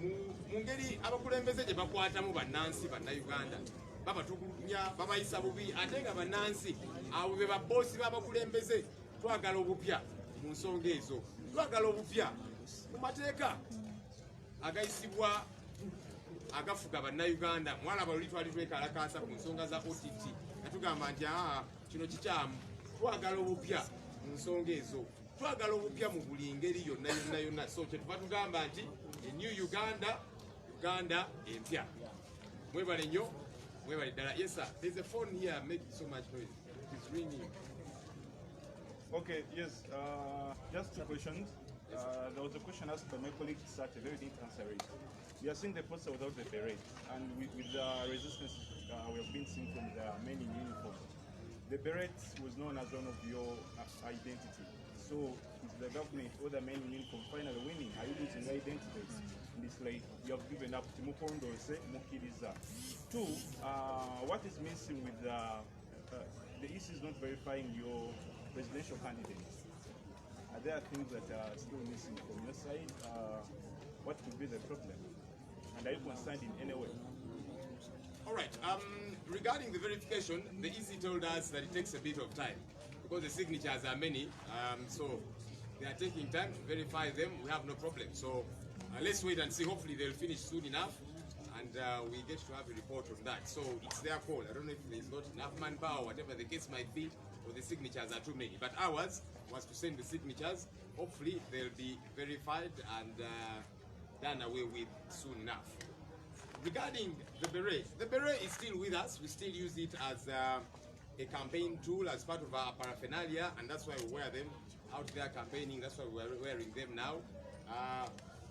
mu ngeri abakulembeze gye bakwatamu bannansi bannayuganda, babatugulunya babayisa bubi, ate nga bannansi abo be baboosi b'abakulembeze. Twagala obupya mu nsonga ezo, twagala obupya mu mateeka agayisibwa agafuga bannayuganda. Mwalaba luli twali twekalakaasa ku nsonga za OTT nga tugamba nti kino kikyamu. Twagala obupya mu nsonga ezo, twagala obupya mu buli ngeri yonna. So kyetuva tugamba nti a new Uganda empya. Mwebale nnyo, mwebale ddala. Yes sir, there's a phone here making so much noise. It's ringing. Okay, yes, just two questions. There was a question asked by my colleague Sate, very didn't answer it. We are seeing the poster without the beret, and with the resistance we have been seeing from the men in uniform. The beret was known as one of your identity. So is the government or the men in uniform finally winning? Are you losing identities? And it's like you have given up to Mukondo, say Mukiriza. Two, what is missing with the EC is not verifying your presidential candidates? Are there things that are still missing from your side? What could be the problem? And are you concerned in any way? All right. Regarding the verification, the EC told us that it takes a bit of time because the signatures are many. So they are taking time to verify them. We have no problem. So let's wait and see. Hopefully they'll finish soon enough, and we get to have a report on that. So it's their call. I don't know if there's not enough manpower, whatever the case might be, or the signatures are too many. But ours was to send the signatures. Hopefully they'll be verified and done away with soon enough. Regarding the beret is still with us. We still use it as a campaign tool, as part of our paraphernalia, and that's why we wear them out there campaigning. That's why we're wearing them now.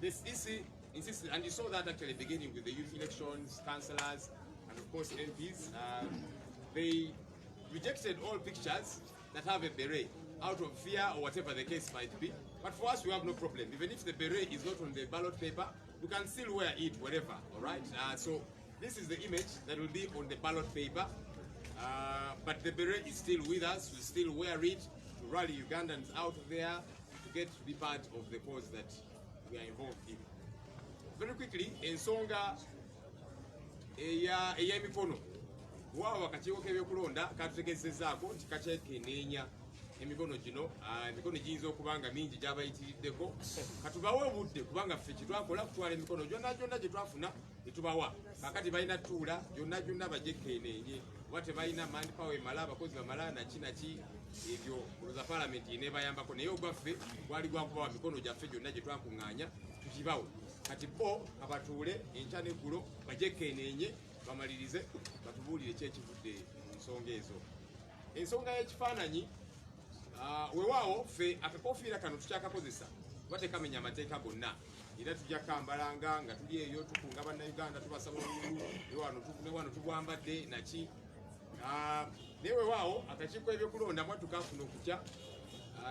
This EC insisted, and you saw that actually beginning with the youth elections, councillors, and of course MPs. They rejected all pictures that have a beret out of fear or whatever the case might be. But for us, we have no problem. Even if the beret is not on the ballot paper, you can still wear it wherever, all right? So this is the image that will be on the ballot paper. But the beret is still with us. We still wear it to rally Ugandans out there to get to be part of the cause that we are involved in. Very quickly, ensonga ey'emikono. Waawo akakiiko k'ebyokulonda katutegezezaako nti kakyekenneenya emikono gino. Emikono giyinza okuba nga mingi gy'abayitiriddeko. Katubawe obudde kubanga ffe kitwakola kutwala emikono gyonna gye twafuna ne tubawa. Kaakati balina tuula gyonna bagyekeneenye. Oba tebalina manpower emala, abakozi bamala, naki ebyo olowooza paalamenti y'eneebayambako. Naye ogwaffe gwali gwa kubawa mikono gyaffe gyonna gye twakuŋŋaanya tugibawo. Kati bo abatuule enkya n'eggulo bagyekeneenye bamalirize batubuulire ki ekivudde mu nsonga ezo. Ensonga y'ekifaananyi, weewaawo ffe akakofiira kano tukyakakozesa kuba tekamenya amateeka gonna, era tujja kambalanga nga tuli eyo tukunga bannayuganda tubasaba obululu ne wano tubwambadde naki. Naye weewaawo akakiiko ebyokulonda mwattu kafuna okutya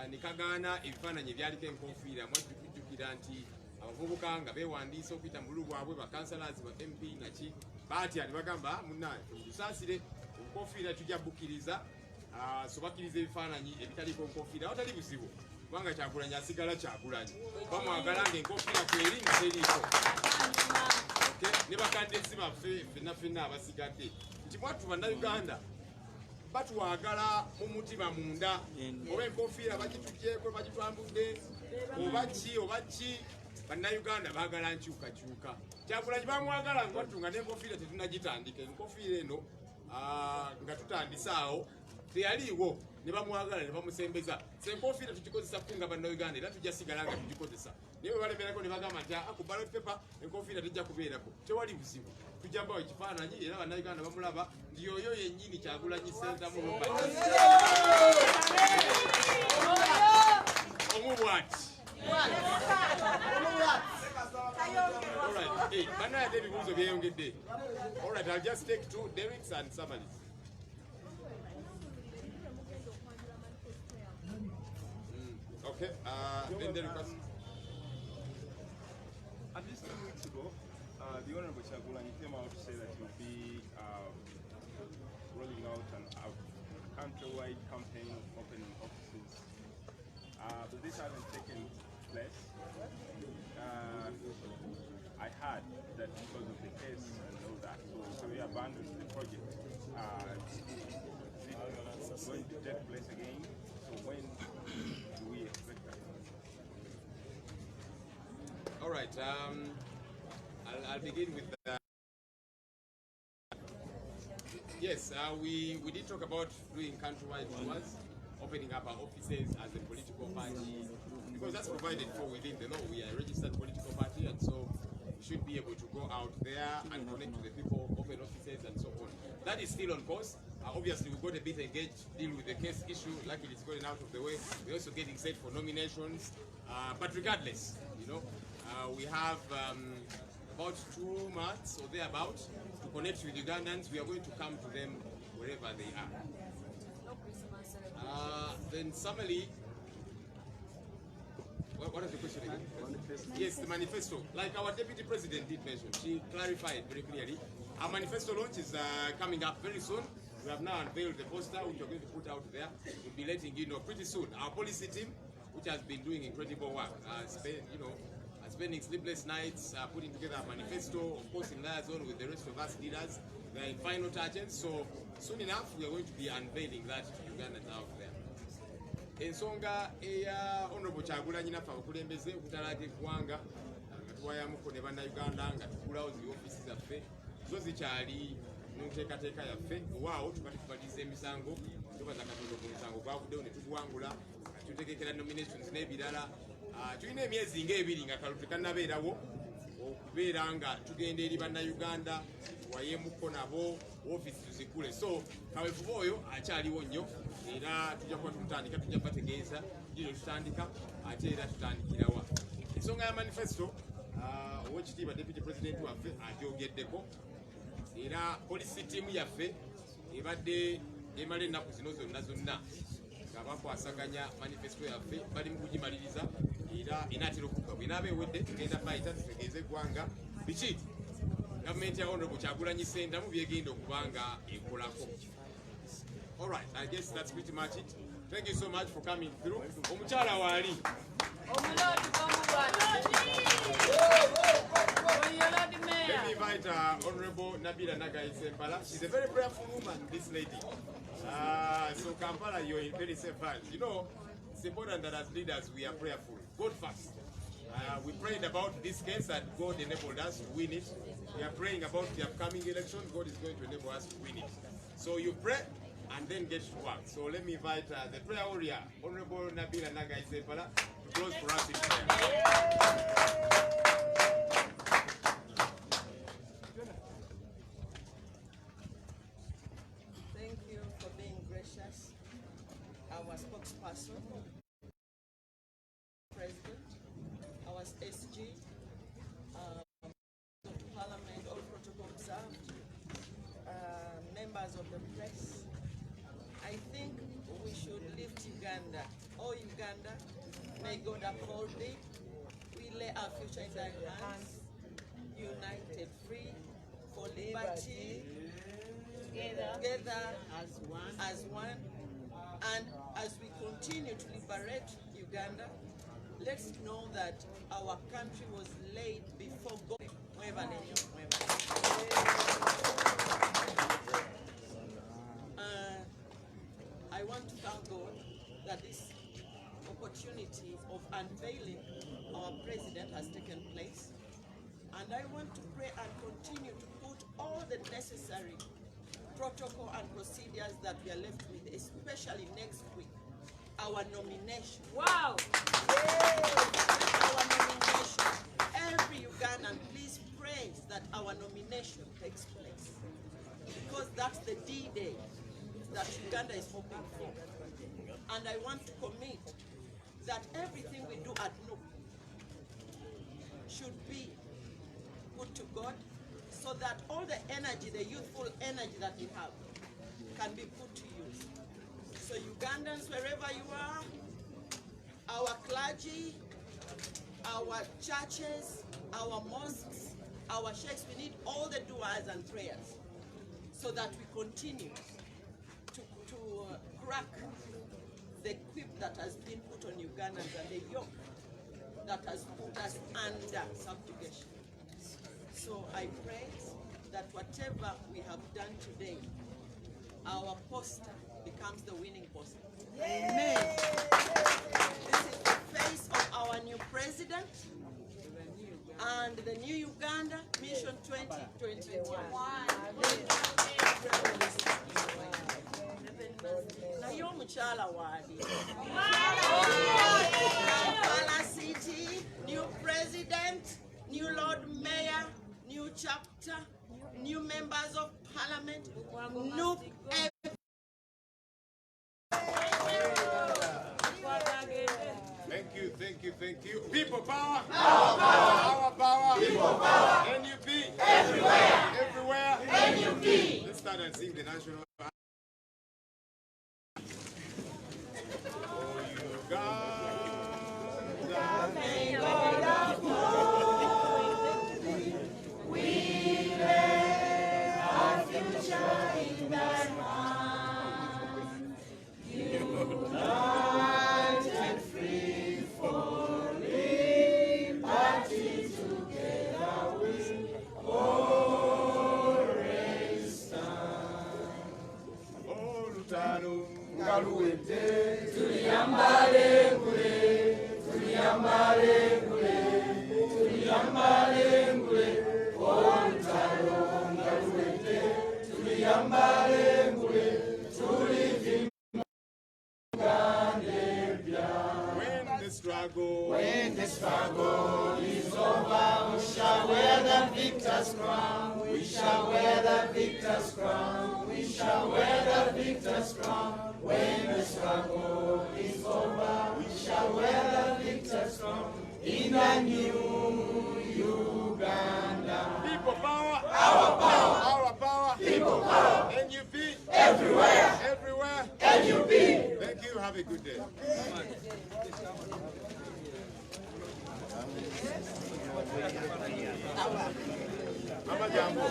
ne kagaana ebifaananyi ebyaliko enkofiira. Mwattu kujjukira nti abavubuka nga beewandiisa okuyita mu bululu bwabwe bakansalazi ba MP naki batya ne bagamba munnaye tusaasire obukofiira tujja bukkiriza, so bakkiriza ebifaananyi ebitaliko nkofiira. Awo tali buzibu kubanga Kyagulanyi asigala Kyagulanyi, bamwagala ng'enkofiira kweri nga teriiko. Ne bakaddesi baffe ffenna abasigadde nti mwattu bannayuganda batwagala mu mutima munda, oba enkofiira bagitugyeko bagitwambudde oba ki bannayuganda baagala nkyukakyuka Kyagulanyi bamwagala ngwattunga n'enkofiira tetunagitandika enkofiira eno nga tutandise awo teyaliiwo ne bamwagala ne bamusembeza senkofiira tugikozesa kukunga bannayuganda era tujja sigala nga tugikozesa naye bwe balemerako ne bagamba nti ku ballot paper enkofiira tejja kubeerako tewali buzibu tujja mbawo ekifaananyi era bannayuganda bamulaba nti yoyo yennyini Kyagulanyi Ssentamu Robert omubwati Alright, hey, bannayate ebibuuzo byeyongedde. Alright, I'll just take 2 Derricks and summaries. Okay, then Derrick. At least 2 weeks ago, the Honorable Kyagulanyi came out to say that he will be rolling out a countrywide campaign of opening offices. But this hasn't taken place. I heard that because of the case and all that, so we abandoned the project. Is it going to take place again? So when do we expect that? All right, I'll begin with the. Yes, we did talk about doing countrywide tours, opening up our offices as a political party, because that's provided for within the law. We are a registered political party, and so we should be able to go out there and connect to the people, open offices, and so on. That is still on course. Obviously, we got a bit engaged, deal with the case issue. Luckily, it's going out of the way. We're also getting set for nominations. But regardless, we have about 2 months or thereabouts to connect with Ugandans. We are going to come to them wherever they are. Then summarily, what is the question again? Yes, the manifesto. Like our Deputy President did mention, she clarified very clearly. Our manifesto launch is coming up very soon. We have now unveiled the poster, which we're going to put out there. We'll be letting you know pretty soon. Our policy team, which has been doing incredible work, spending sleepless nights, putting together a manifesto, of course in liaison with the rest of us leaders. They're in final touches, so soon enough we are going to be unveiling that to Ugandans out there. Ensonga eya Honorable Kyagulanyi naffe abakulembeze okutalaaga eggwanga nga tuwayamuko ne bannayuganda nga tukulawo zi ofiisi zaffe zo zikyali mu nteekateeka yaffe owaawo tukati tubaliriza emisango tubaza Katonda ku musango gwavuddewo ne tuguwangula nga tutegekera nominations n'ebirala tulina emyezi ng'ebiri nga kalulu tekannabeerawo okubeera nga tugenda eri bannayuganda wayemuko nabo ofiisi tuzigule so kaweefuba oyo akyaliwo nnyo era tujja kuba tumutandika tujja kubategeeza gino tutandika ate era tutandikirawa ensonga ya manifesto owekitiibwa Deputy President waffe agyogeddeko era policy team yaffe ebadde emala ennaku zino zonna nga bakwasaganya manifesto yaffe bali mu kugimaliriza era enaatera okugga bwenaaba ewedde tugenda bayita tutegeeza eggwanga biki gavumenti ya Honorable Kyagulanyi Ssentamu byegenda okuba nga ekolako. All right, I guess that's pretty much it. Thank you so much for coming through. Omukyala waali. Let me invite Honorable Nabila Nagai Sempala. She's a very prayerful woman, this lady. So Kampala, you're in very safe hands. It's important that as leaders we are prayerful. God first. We prayed about this case and God enabled us to win it. We are praying about the upcoming election. God is going to enable us to win it. So you pray and then get to work. So let me invite the prayer warrior, Honorable Nabila Nagai Sempala, to close for us in prayer. Thank you for being gracious. Our spokesperson, President, our SG, Parliament, all protocol observed, members of the press. I think we should lift Uganda. Oh Uganda, may God uphold thee. We lay our future in thy hands, united, free, for liberty, together as one. And as we continue to liberate Uganda, let's know that our country was laid before God. I want to thank God that this opportunity of unveiling our president has taken place. And I want to pray and continue to put all the necessary protocol and procedures that we are left with, especially next week, our nomination. Wow! Our nomination. Every Ugandan, please pray that our nomination takes place. Because that's the D-Day that Uganda is hoping for. And I want to commit that everything we do at NUP should be put to God, so that all the energy, the youthful energy that we have, can be put to use. So Ugandans, wherever you are, our clergy, our churches, our mosques, our sheikhs, we need all the du'as and prayers so that we continue to crack the whip that has been put on Ugandans and the yoke that has put us under subjugation. So I pray that whatever we have done today, our poster becomes the winning poster. Amen. This is the face of our new president and the new Uganda Mission 2021. Nayo muchala wadi. Kampala City, new president, new Lord Mayor, new chapter, new members of parliament, new Thank you. People power. Our power. People power. NUP. Everywhere. NUP. Let's start and sing the national anthem. Oh, Uganda. Thank God we lay our future in thy hand. Unite and free for liberty, together we always stand. Oh, Lutalo, Ngaluete, Tuliyambale ngule, Tuliyambale ngule, Tuliyambale ngule. Oh, Lutalo, Ngaluete, Tuliyambale ngule, Tulivimba. When the struggle is over, we shall wear the victor's crown. We shall wear the victor's crown. We shall wear the victor's crown. When the struggle is over, we shall wear the victor's crown. In the new Uganda. People power. Our power. Our power. People power. NUP. Everywhere. Everywhere. NUP. Thank you. Have a good day. Mama Jambo.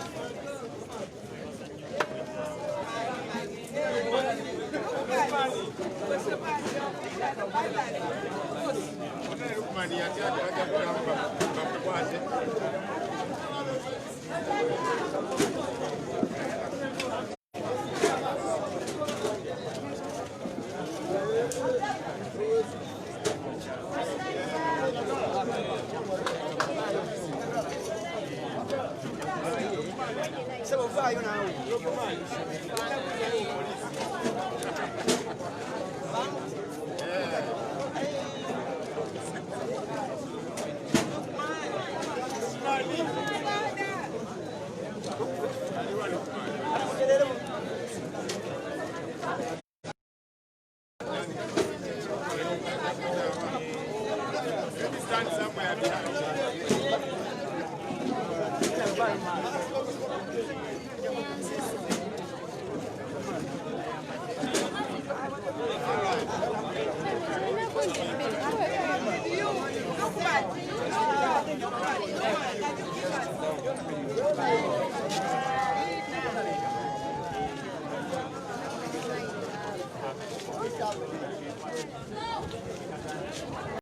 Você vai, não?